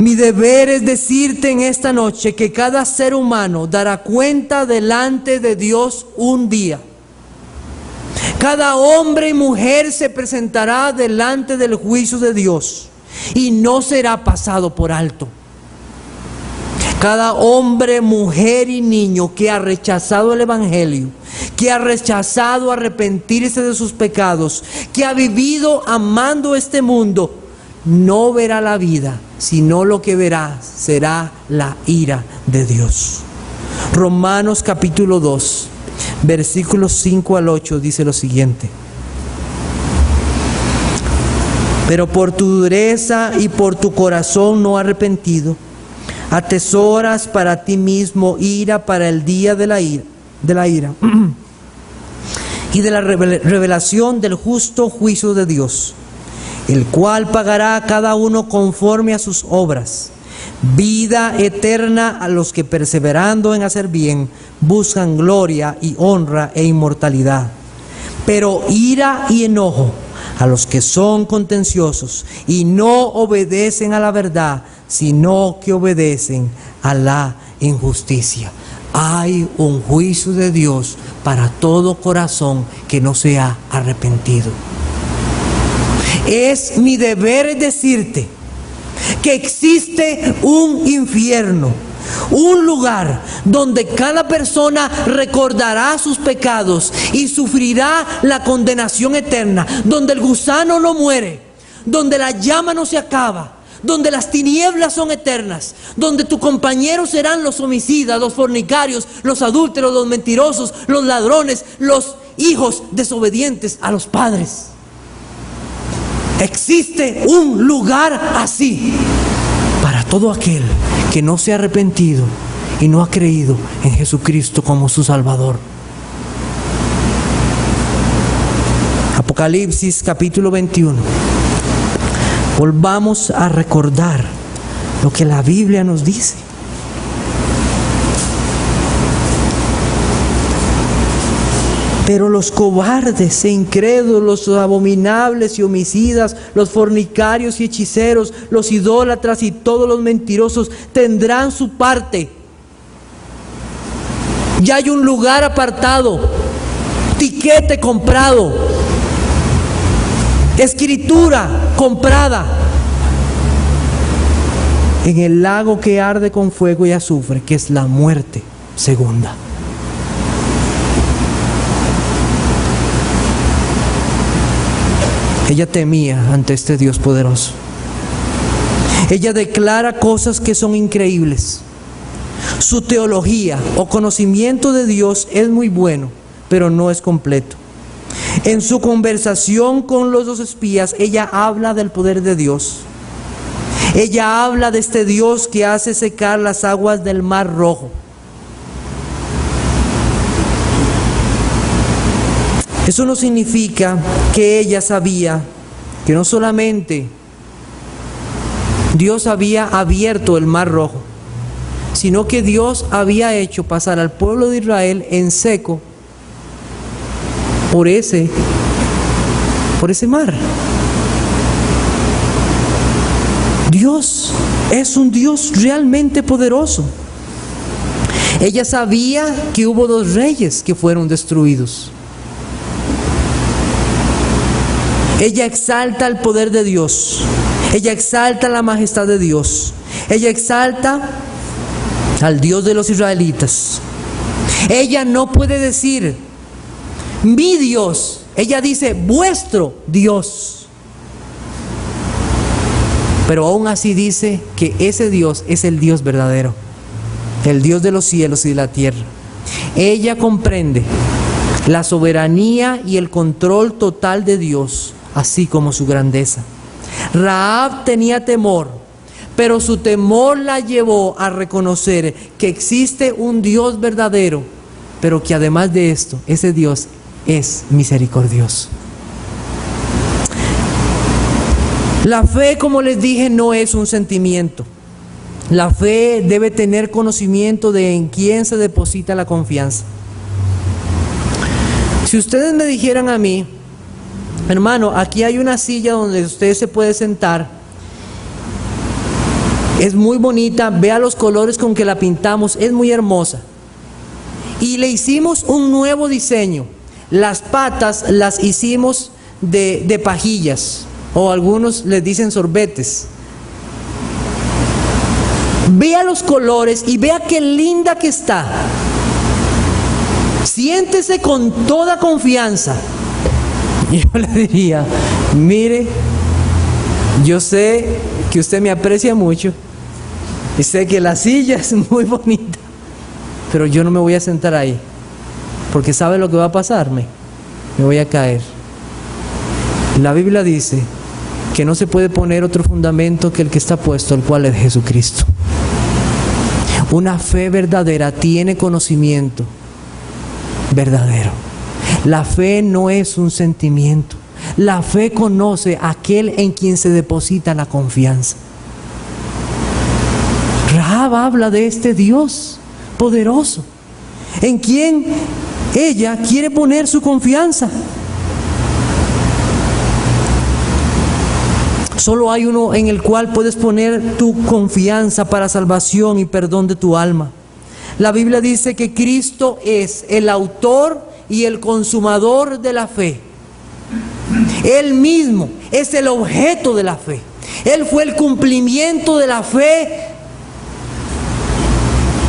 Mi deber es decirte en esta noche que cada ser humano dará cuenta delante de Dios un día. Cada hombre y mujer se presentará delante del juicio de Dios y no será pasado por alto. Cada hombre, mujer y niño que ha rechazado el Evangelio, que ha rechazado arrepentirse de sus pecados, que ha vivido amando este mundo, no verá la vida, sino lo que verá será la ira de Dios. Romanos capítulo 2, versículos 5 al 8 dice lo siguiente: pero por tu dureza y por tu corazón no arrepentido, atesoras para ti mismo ira para el día de la ira y de la revelación del justo juicio de Dios, el cual pagará a cada uno conforme a sus obras. Vida eterna a los que perseverando en hacer bien buscan gloria y honra e inmortalidad. Pero ira y enojo a los que son contenciosos y no obedecen a la verdad, sino que obedecen a la injusticia. Hay un juicio de Dios para todo corazón que no se ha arrepentido. Es mi deber decirte que existe un infierno, un lugar donde cada persona recordará sus pecados y sufrirá la condenación eterna, donde el gusano no muere, donde la llama no se acaba, donde las tinieblas son eternas, donde tus compañeros serán los homicidas, los fornicarios, los adúlteros, los mentirosos, los ladrones, los hijos desobedientes a los padres. Existe un lugar así para todo aquel que no se ha arrepentido y no ha creído en Jesucristo como su Salvador. Apocalipsis capítulo 21. Volvamos a recordar lo que la Biblia nos dice. Pero los cobardes e incrédulos, los abominables y homicidas, los fornicarios y hechiceros, los idólatras y todos los mentirosos tendrán su parte. Ya hay un lugar apartado, tiquete comprado, escritura comprada en el lago que arde con fuego y azufre, que es la muerte segunda. Ella temía ante este Dios poderoso. Ella declara cosas que son increíbles. Su teología o conocimiento de Dios es muy bueno, pero no es completo. En su conversación con los dos espías, ella habla del poder de Dios. Ella habla de este Dios que hace secar las aguas del Mar Rojo. Eso no significa que ella sabía que no solamente Dios había abierto el Mar Rojo, sino que Dios había hecho pasar al pueblo de Israel en seco por ese mar. Dios es un Dios realmente poderoso. Ella sabía que hubo 2 reyes que fueron destruidos. Ella exalta el poder de Dios. Ella exalta la majestad de Dios. Ella exalta al Dios de los israelitas. Ella no puede decir mi Dios. Ella dice vuestro Dios. Pero aún así dice que ese Dios es el Dios verdadero, el Dios de los cielos y de la tierra. Ella comprende la soberanía y el control total de Dios, así como su grandeza. Rahab tenía temor, pero su temor la llevó a reconocer que existe un Dios verdadero, pero que además de esto, ese Dios es misericordioso. La fe, como les dije, no es un sentimiento. La fe debe tener conocimiento de en quién se deposita la confianza. Si ustedes me dijeran a mí, hermano, aquí hay una silla donde usted se puede sentar, es muy bonita, vea los colores con que la pintamos, es muy hermosa, y le hicimos un nuevo diseño, Las patas las hicimos de pajillas, o algunos les dicen sorbetes. Vea los colores y vea qué linda que está. Siéntese con toda confianza. Yo le diría, mire, yo sé que usted me aprecia mucho y sé que la silla es muy bonita, pero yo no me voy a sentar ahí, porque ¿sabe lo que va a pasarme? Me voy a caer. La Biblia dice que no se puede poner otro fundamento que el que está puesto, el cual es Jesucristo. Una fe verdadera tiene conocimiento verdadero. La fe no es un sentimiento. La fe conoce a aquel en quien se deposita la confianza. Rahab habla de este Dios poderoso, en quien ella quiere poner su confianza. Solo hay uno en el cual puedes poner tu confianza para salvación y perdón de tu alma. La Biblia dice que Cristo es el autor y el consumador de la fe. Él mismo es el objeto de la fe. Él fue el cumplimiento de la fe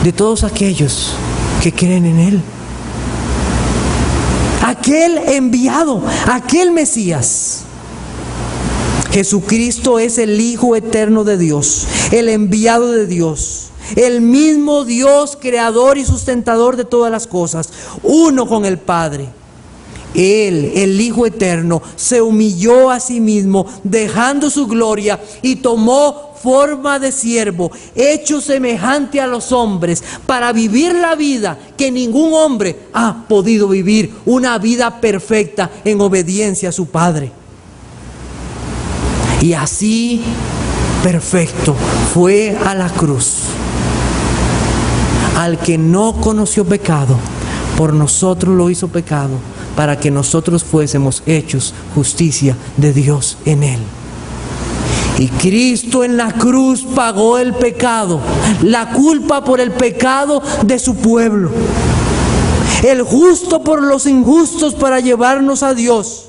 de todos aquellos que creen en Él. Aquel enviado, aquel Mesías. Jesucristo es el Hijo eterno de Dios, el enviado de Dios, el mismo Dios creador y sustentador de todas las cosas, uno con el Padre. Él, el Hijo eterno, se humilló a sí mismo, dejando su gloria, y tomó forma de siervo, hecho semejante a los hombres, para vivir la vida que ningún hombre ha podido vivir, una vida perfecta en obediencia a su Padre. Y así, perfecto, fue a la cruz. Al que no conoció pecado, por nosotros lo hizo pecado, para que nosotros fuésemos hechos justicia de Dios en Él. Y Cristo en la cruz pagó el pecado, la culpa por el pecado de su pueblo. El justo por los injustos para llevarnos a Dios.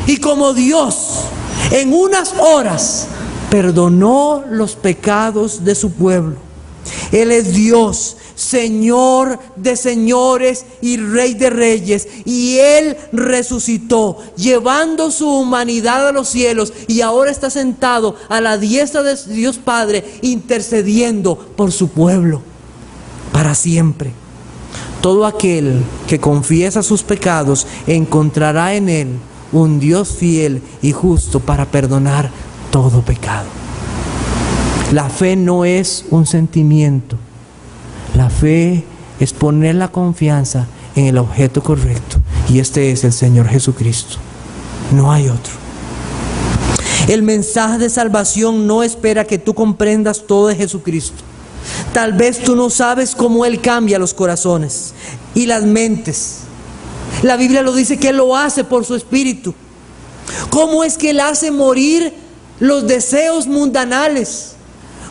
Y como Dios, en unas horas, perdonó los pecados de su pueblo. Él es Dios, Señor de señores y Rey de reyes, y Él resucitó, llevando su humanidad a los cielos, y ahora está sentado a la diestra de Dios Padre, intercediendo por su pueblo para siempre. Todo aquel que confiesa sus pecados encontrará en Él un Dios fiel y justo para perdonar todo pecado. La fe no es un sentimiento. La fe es poner la confianza en el objeto correcto, y este es el Señor Jesucristo. No hay otro. El mensaje de salvación no espera que tú comprendas todo de Jesucristo. Tal vez tú no sabes cómo Él cambia los corazones y las mentes. La Biblia lo dice que Él lo hace por su Espíritu. ¿Cómo es que Él hace morir los deseos mundanales?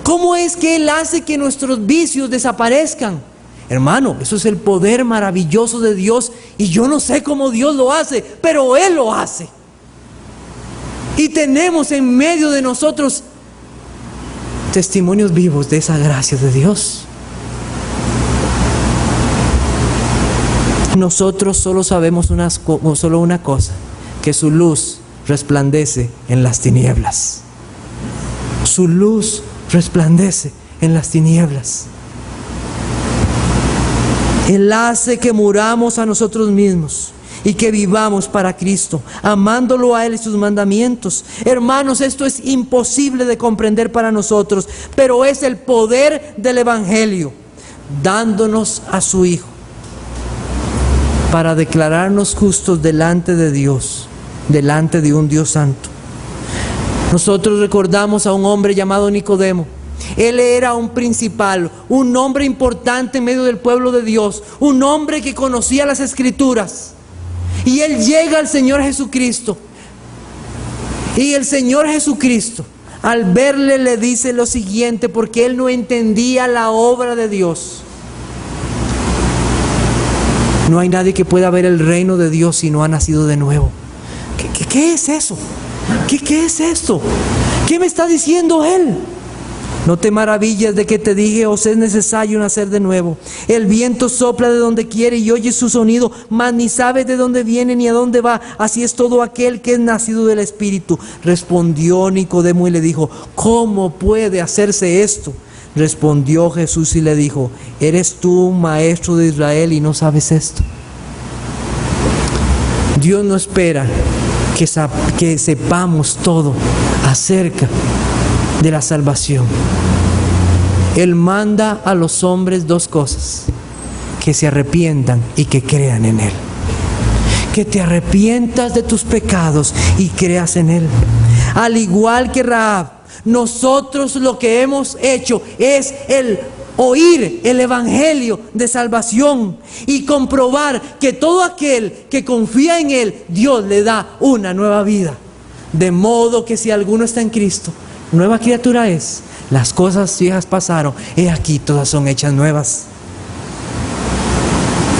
¿Cómo es que Él hace que nuestros vicios desaparezcan? Hermano, eso es el poder maravilloso de Dios, y yo no sé cómo Dios lo hace, pero Él lo hace. Y tenemos en medio de nosotros testimonios vivos de esa gracia de Dios. Nosotros solo sabemos solo una cosa, que su luz resplandece en las tinieblas. Su luz resplandece en las tinieblas. Él hace que muramos a nosotros mismos y que vivamos para Cristo, amándolo a Él y sus mandamientos. Hermanos, esto es imposible de comprender para nosotros, pero es el poder del Evangelio, dándonos a su Hijo para declararnos justos delante de Dios, delante de un Dios santo. Nosotros recordamos a un hombre llamado Nicodemo. Él era un principal, un hombre importante en medio del pueblo de Dios, un hombre que conocía las Escrituras. Y él llega al Señor Jesucristo. Y el Señor Jesucristo, al verle, le dice lo siguiente, porque él no entendía la obra de Dios. No hay nadie que pueda ver el reino de Dios si no ha nacido de nuevo. ¿Qué es eso? ¿Qué es esto? ¿Qué me está diciendo Él? No te maravilles de que te dije, os es necesario nacer de nuevo. El viento sopla de donde quiere y oyes su sonido, mas ni sabes de dónde viene ni a dónde va. Así es todo aquel que es nacido del Espíritu. Respondió Nicodemo y le dijo, ¿cómo puede hacerse esto? Respondió Jesús y le dijo, ¿eres tú un maestro de Israel y no sabes esto? Dios no espera que sepamos todo acerca de la salvación. Él manda a los hombres dos cosas: que se arrepientan y que crean en Él. Que te arrepientas de tus pecados y creas en Él. Al igual que Rahab, nosotros lo que hemos hecho es el oír el evangelio de salvación y comprobar que todo aquel que confía en Él, Dios le da una nueva vida. De modo que si alguno está en Cristo, nueva criatura es. Las cosas viejas pasaron, he aquí todas son hechas nuevas.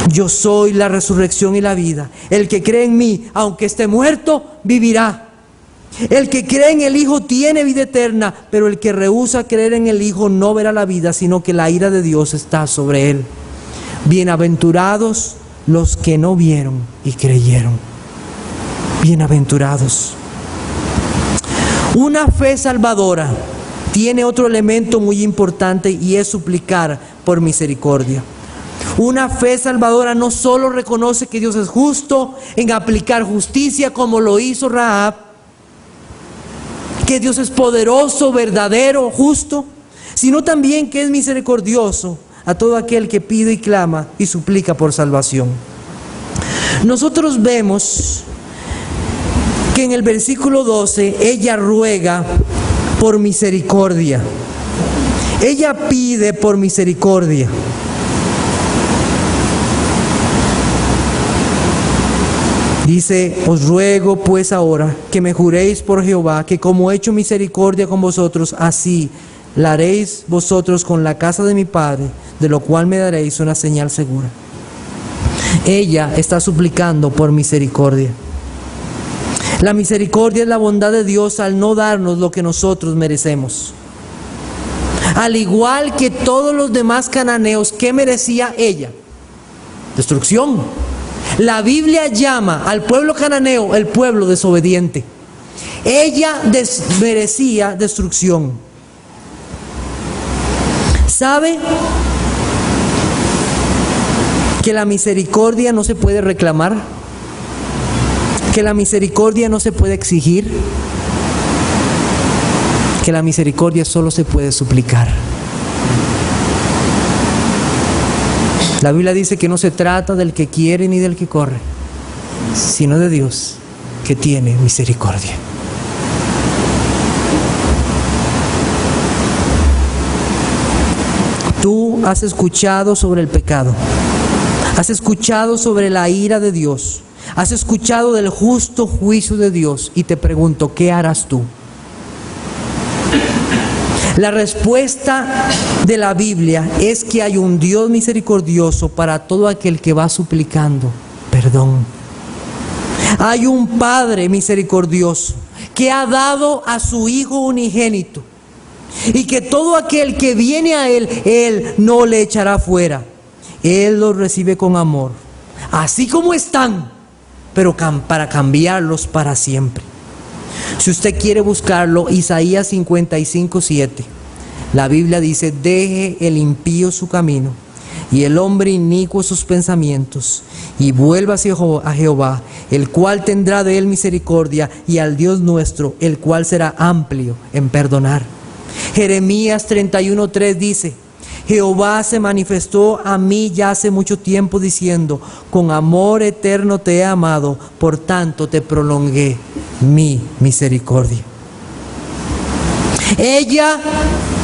Yo soy la resurrección y la vida. El que cree en mí, aunque esté muerto, vivirá. El que cree en el Hijo tiene vida eterna, pero el que rehúsa creer en el Hijo no verá la vida, sino que la ira de Dios está sobre él. Bienaventurados los que no vieron y creyeron. Bienaventurados. Una fe salvadora tiene otro elemento muy importante y es suplicar por misericordia. Una fe salvadora no solo reconoce que Dios es justo en aplicar justicia como lo hizo Rahab, que Dios es poderoso, verdadero, justo, sino también que es misericordioso a todo aquel que pide y clama y suplica por salvación. Nosotros vemos que en el versículo 12 ella ruega por misericordia. Ella pide por misericordia. Dice, os ruego pues ahora que me juréis por Jehová, que como he hecho misericordia con vosotros, así la haréis vosotros con la casa de mi Padre, de lo cual me daréis una señal segura. Ella está suplicando por misericordia. La misericordia es la bondad de Dios al no darnos lo que nosotros merecemos. Al igual que todos los demás cananeos, ¿qué merecía ella? Destrucción. La Biblia llama al pueblo cananeo el pueblo desobediente. Ella merecía destrucción. ¿Sabe que la misericordia no se puede reclamar? Que la misericordia no se puede exigir. Que la misericordia solo se puede suplicar. La Biblia dice que no se trata del que quiere ni del que corre, sino de Dios que tiene misericordia. Tú has escuchado sobre el pecado, has escuchado sobre la ira de Dios, has escuchado del justo juicio de Dios y te pregunto, ¿qué harás tú? La respuesta de la Biblia es que hay un Dios misericordioso para todo aquel que va suplicando perdón. Hay un Padre misericordioso que ha dado a su Hijo unigénito y que todo aquel que viene a Él, Él no le echará fuera. Él los recibe con amor, así como están, pero para cambiarlos para siempre. Si usted quiere buscarlo, Isaías 55:7. La Biblia dice, deje el impío su camino y el hombre inicuo sus pensamientos, y vuélvase a Jehová, el cual tendrá de él misericordia, y al Dios nuestro, el cual será amplio en perdonar. Jeremías 31:3 dice, Jehová se manifestó a mí ya hace mucho tiempo diciendo, con amor eterno te he amado, por tanto te prolongué mi misericordia. Ella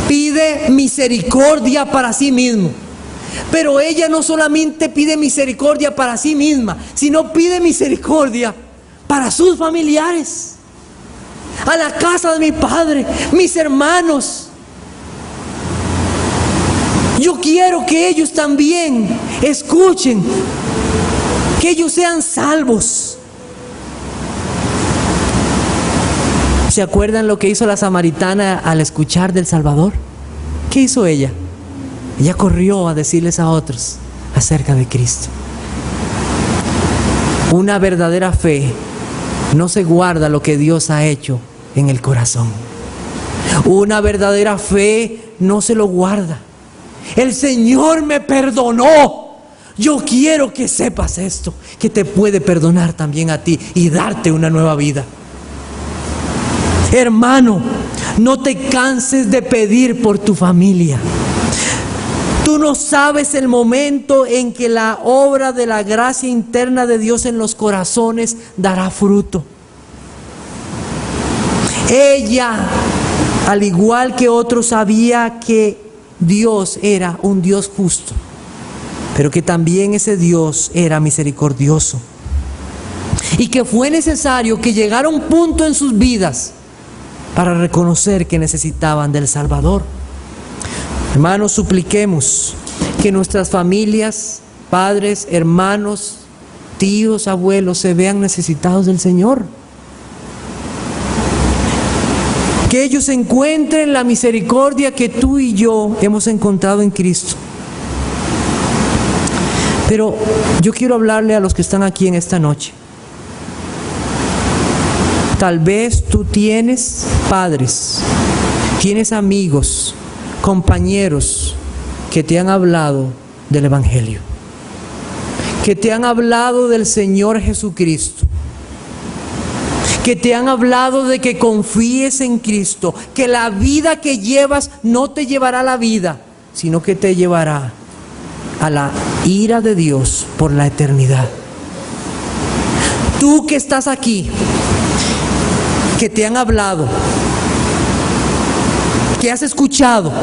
pide misericordia para sí misma, pero ella no solamente pide misericordia para sí misma, sino pide misericordia para sus familiares, a la casa de mi padre, mis hermanos. Yo quiero que ellos también escuchen que ellos sean salvos. ¿Se acuerdan lo que hizo la samaritana al escuchar del Salvador? ¿Qué hizo ella? Ella corrió a decirles a otros acerca de Cristo. Una verdadera fe no se guarda lo que Dios ha hecho en el corazón. Una verdadera fe no se lo guarda. El Señor me perdonó. Yo quiero que sepas esto, que te puede perdonar también a ti y darte una nueva vida. Hermano, no te canses de pedir por tu familia. Tú no sabes el momento en que la obra de la gracia interna de Dios en los corazones dará fruto. Ella, al igual que otros, sabía que Dios era un Dios justo, pero que también ese Dios era misericordioso. Y que fue necesario que llegara un punto en sus vidas para reconocer que necesitaban del Salvador. Hermanos, supliquemos que nuestras familias, padres, hermanos, tíos, abuelos, se vean necesitados del Señor. Que ellos encuentren la misericordia que tú y yo hemos encontrado en Cristo. Pero yo quiero hablarle a los que están aquí en esta noche. Tal vez tú tienes padres, tienes amigos, compañeros que te han hablado del Evangelio, que te han hablado del Señor Jesucristo, que te han hablado de que confíes en Cristo, que la vida que llevas no te llevará a la vida, sino que te llevará a la ira de Dios por la eternidad. Tú que estás aquí, que te han hablado, que has escuchado,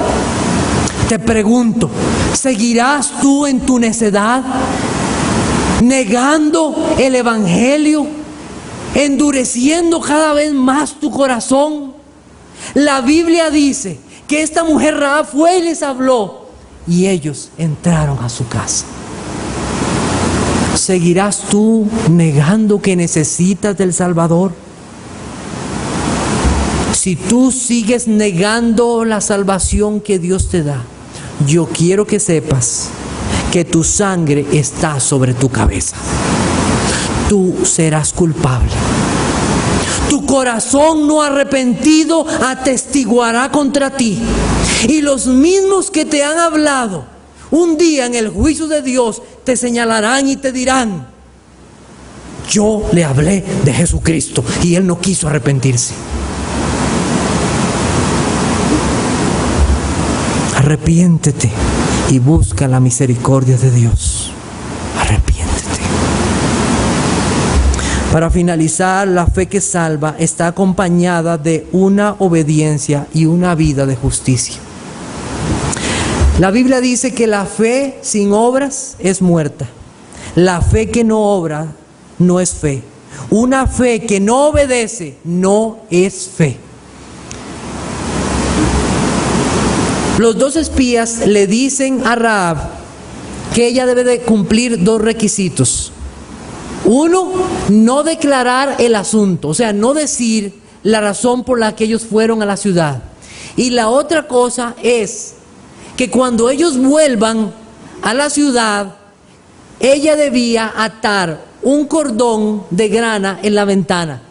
te pregunto, ¿seguirás tú en tu necedad, negando el Evangelio, endureciendo cada vez más tu corazón? La Biblia dice que esta mujer Rahab fue y les habló, y ellos entraron a su casa. ¿Seguirás tú negando que necesitas del Salvador? Si tú sigues negando la salvación que Dios te da, yo quiero que sepas que tu sangre está sobre tu cabeza. Tú serás culpable. Tu corazón no arrepentido atestiguará contra ti. Y los mismos que te han hablado, un día en el juicio de Dios te señalarán y te dirán: yo le hablé de Jesucristo y él no quiso arrepentirse. Arrepiéntete y busca la misericordia de Dios. Arrepiéntete. Para finalizar, la fe que salva está acompañada de una obediencia y una vida de justicia. La Biblia dice que la fe sin obras es muerta. La fe que no obra no es fe. Una fe que no obedece no es fe. Los dos espías le dicen a Rahab que ella debe de cumplir dos requisitos. Uno, no declarar el asunto, o sea, no decir la razón por la que ellos fueron a la ciudad. Y la otra cosa es que cuando ellos vuelvan a la ciudad, ella debía atar un cordón de grana en la ventana.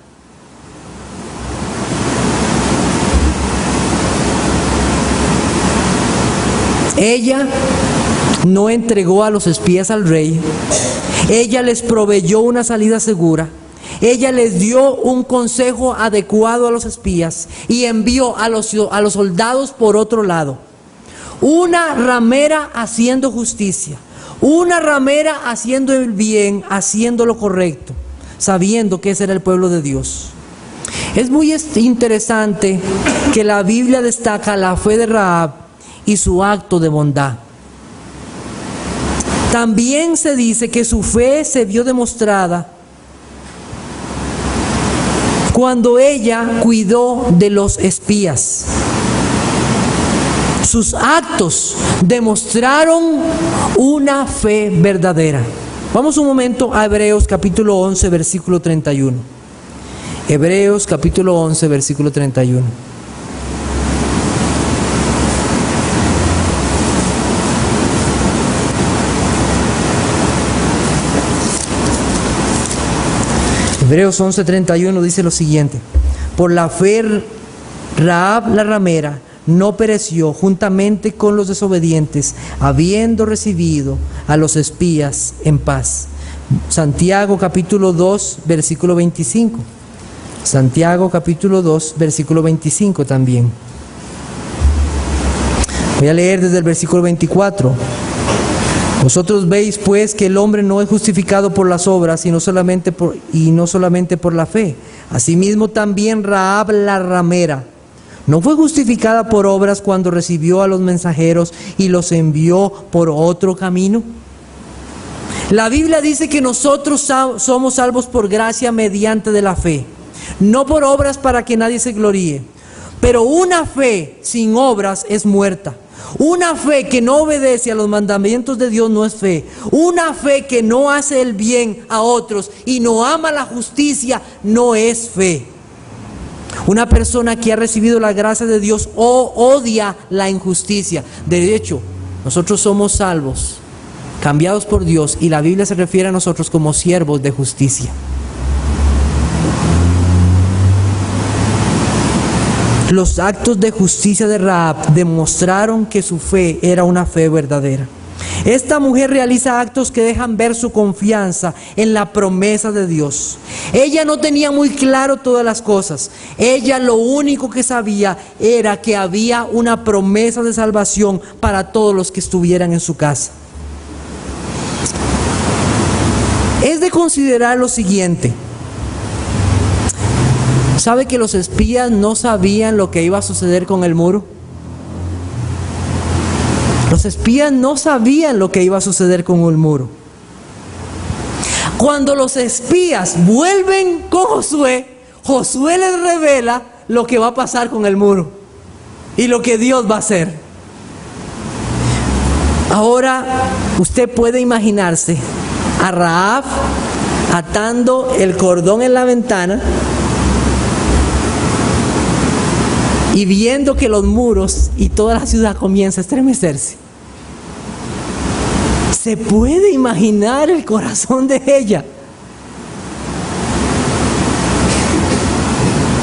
Ella no entregó a los espías al rey. Ella les proveyó una salida segura. Ella les dio un consejo adecuado a los espías y envió a los soldados por otro lado. Una ramera haciendo justicia, una ramera haciendo el bien, haciendo lo correcto, sabiendo que ese era el pueblo de Dios. Es muy interesante que la Biblia destaca la fe de Rahab y su acto de bondad. También se dice que su fe se vio demostrada cuando ella cuidó de los espías. Sus actos demostraron una fe verdadera. Vamos un momento a Hebreos capítulo 11, versículo 31. Hebreos capítulo 11, versículo 31. Hebreos 11:31 dice lo siguiente: por la fe Rahab la ramera no pereció juntamente con los desobedientes, habiendo recibido a los espías en paz. Santiago capítulo 2, versículo 25. Santiago capítulo 2, versículo 25 también. Voy a leer desde el versículo 24. Vosotros veis pues que el hombre no es justificado por las obras, y no solamente por la fe. Asimismo también Rahab la ramera no fue justificada por obras cuando recibió a los mensajeros y los envió por otro camino. La Biblia dice que nosotros somos salvos por gracia mediante de la fe, no por obras para que nadie se gloríe. Pero una fe sin obras es muerta. Una fe que no obedece a los mandamientos de Dios no es fe. Una fe que no hace el bien a otros y no ama la justicia no es fe. Una persona que ha recibido la gracia de Dios odia la injusticia. De hecho, nosotros somos salvos, cambiados por Dios, y la Biblia se refiere a nosotros como siervos de justicia. Los actos de justicia de Rahab demostraron que su fe era una fe verdadera. Esta mujer realiza actos que dejan ver su confianza en la promesa de Dios. Ella no tenía muy claro todas las cosas. Ella lo único que sabía era que había una promesa de salvación para todos los que estuvieran en su casa. Es de considerar lo siguiente. ¿Sabe que los espías no sabían lo que iba a suceder con el muro? Los espías no sabían lo que iba a suceder con el muro. Cuando los espías vuelven con Josué, Josué les revela lo que va a pasar con el muro y lo que Dios va a hacer. Ahora usted puede imaginarse a Rahab atando el cordón en la ventana y viendo que los muros y toda la ciudad comienza a estremecerse. ¿Se puede imaginar el corazón de ella?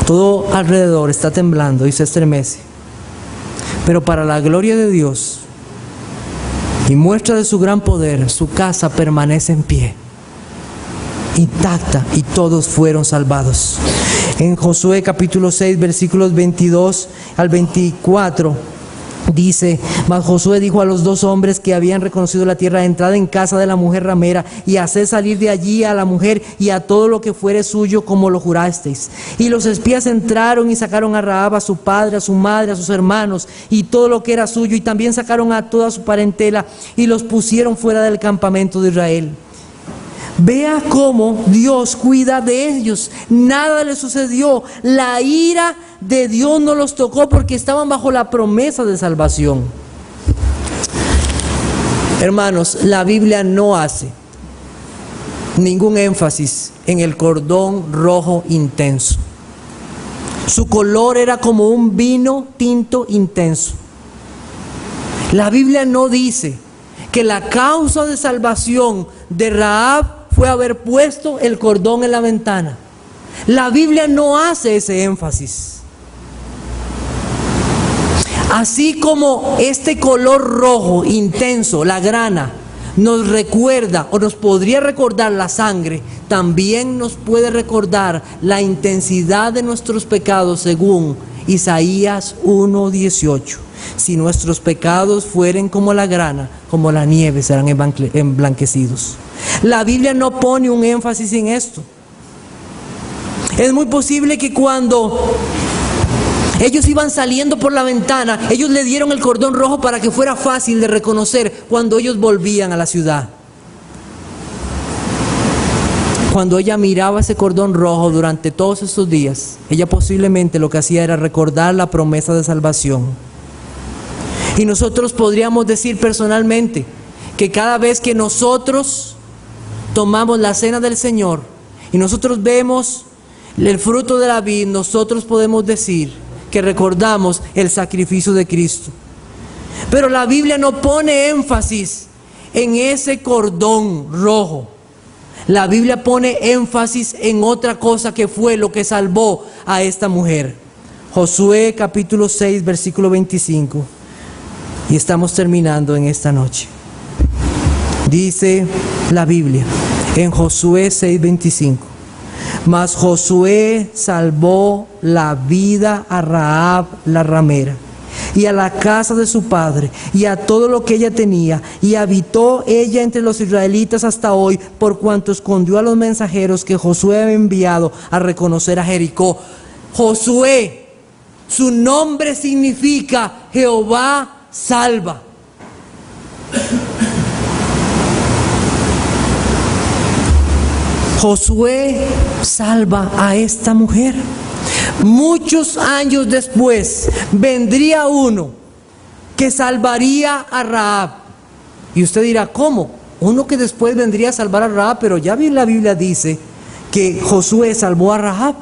Todo alrededor está temblando y se estremece. Pero para la gloria de Dios y muestra de su gran poder, su casa permanece en pie, intacta, y todos fueron salvados. En Josué capítulo 6, versículos 22 al 24, dice: mas Josué dijo a los dos hombres que habían reconocido la tierra: entrad en casa de la mujer ramera y haced salir de allí a la mujer y a todo lo que fuere suyo, como lo jurasteis. Y los espías entraron y sacaron a Rahab, a su padre, a su madre, a sus hermanos y todo lo que era suyo, y también sacaron a toda su parentela y los pusieron fuera del campamento de Israel. Vea cómo Dios cuida de ellos. Nada les sucedió. La ira de Dios no los tocó porque estaban bajo la promesa de salvación. Hermanos, la Biblia no hace ningún énfasis en el cordón rojo intenso. Su color era como un vino tinto intenso. La Biblia no dice que la causa de salvación de Rahab fue haber puesto el cordón en la ventana. La Biblia no hace ese énfasis. Así como este color rojo intenso, la grana, nos recuerda o nos podría recordar la sangre, también nos puede recordar la intensidad de nuestros pecados, según Isaías 1:18. Si nuestros pecados fueren como la grana, como la nieve, serán emblanquecidos. La Biblia no pone un énfasis en esto. Es muy posible que cuando ellos iban saliendo por la ventana, ellos le dieron el cordón rojo para que fuera fácil de reconocer cuando ellos volvían a la ciudad. Cuando ella miraba ese cordón rojo durante todos estos días, ella posiblemente lo que hacía era recordar la promesa de salvación. Y nosotros podríamos decir personalmente que cada vez que nosotros tomamos la cena del Señor y nosotros vemos el fruto de la vid, nosotros podemos decir que recordamos el sacrificio de Cristo. Pero la Biblia no pone énfasis en ese cordón rojo. La Biblia pone énfasis en otra cosa que fue lo que salvó a esta mujer. Josué capítulo 6, versículo 25. Y estamos terminando en esta noche. Dice la Biblia en Josué 6:25: mas Josué salvó la vida a Rahab la ramera y a la casa de su padre y a todo lo que ella tenía, y habitó ella entre los israelitas hasta hoy, por cuanto escondió a los mensajeros que Josué había enviado a reconocer a Jericó. Josué, su nombre significa Jehová salva. Josué salva a esta mujer. Muchos años después vendría uno que salvaría a Rahab. Y usted dirá, ¿cómo? Uno que después vendría a salvar a Rahab, pero ya bien la Biblia dice que Josué salvó a Rahab.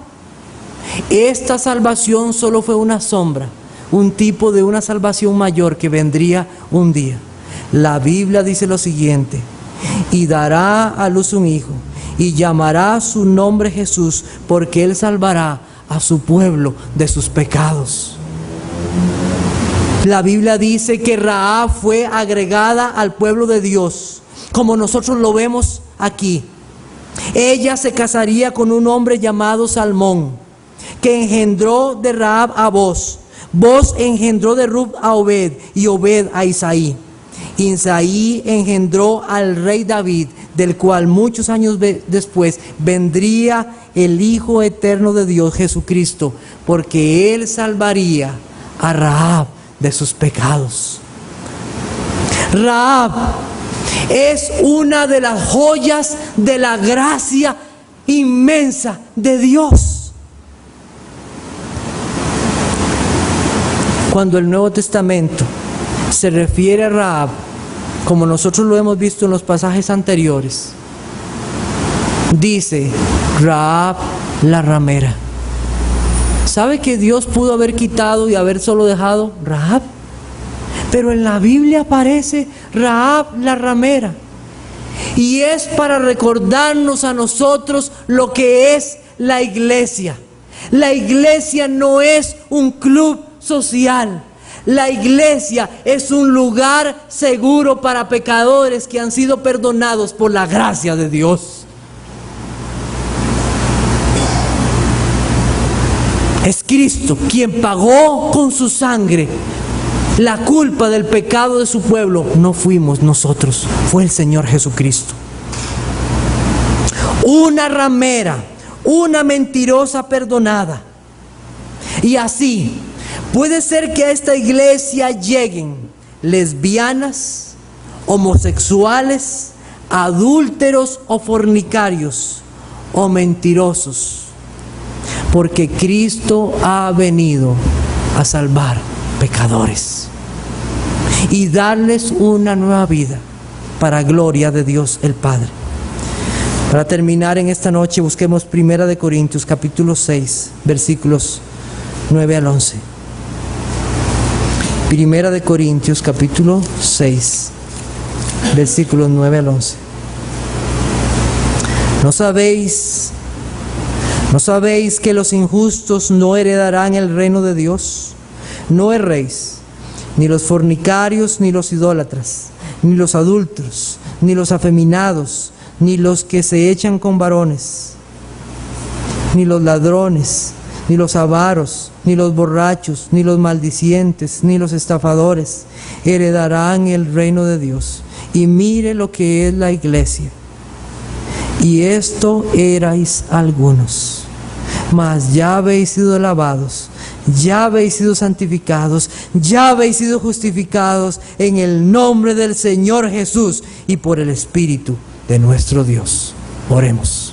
Esta salvación solo fue una sombra, un tipo de una salvación mayor que vendría un día. La Biblia dice lo siguiente: y dará a luz un hijo, y llamará su nombre Jesús, porque él salvará a su pueblo de sus pecados. La Biblia dice que Rahab fue agregada al pueblo de Dios, como nosotros lo vemos aquí. Ella se casaría con un hombre llamado Salmón, que engendró de Rahab a Boz. Boz engendró de Rut a Obed, y Obed a Isaí. Isaí engendró al rey David, del cual muchos años después vendría el Hijo eterno de Dios, Jesucristo, porque él salvaría a Rahab de sus pecados. Rahab es una de las joyas de la gracia inmensa de Dios. Cuando el Nuevo Testamento se refiere a Rahab, como nosotros lo hemos visto en los pasajes anteriores, dice Rahab la ramera. ¿Sabe que Dios pudo haber quitado y haber solo dejado Rahab? Pero en la Biblia aparece Rahab la ramera. Y es para recordarnos a nosotros lo que es la iglesia. La iglesia no es un club social. La iglesia es un lugar seguro para pecadores que han sido perdonados por la gracia de Dios. Es Cristo quien pagó con su sangre la culpa del pecado de su pueblo. No fuimos nosotros, fue el Señor Jesucristo. Una ramera, una mentirosa perdonada. Y así puede ser que a esta iglesia lleguen lesbianas, homosexuales, adúlteros o fornicarios o mentirosos, porque Cristo ha venido a salvar pecadores y darles una nueva vida para gloria de Dios el Padre. Para terminar en esta noche, busquemos 1 Corintios capítulo 6, versículos 9 al 11. 1 Corintios capítulo 6, versículos 9 al 11. ¿No sabéis que los injustos no heredarán el reino de Dios? No erréis, ni los fornicarios, ni los idólatras, ni los adúlteros, ni los afeminados, ni los que se echan con varones, ni los ladrones, ni los avaros, ni los borrachos, ni los maldicientes, ni los estafadores heredarán el reino de Dios. Y mire lo que es la iglesia. Y esto erais algunos, mas ya habéis sido lavados, ya habéis sido santificados, ya habéis sido justificados en el nombre del Señor Jesús y por el Espíritu de nuestro Dios. Oremos.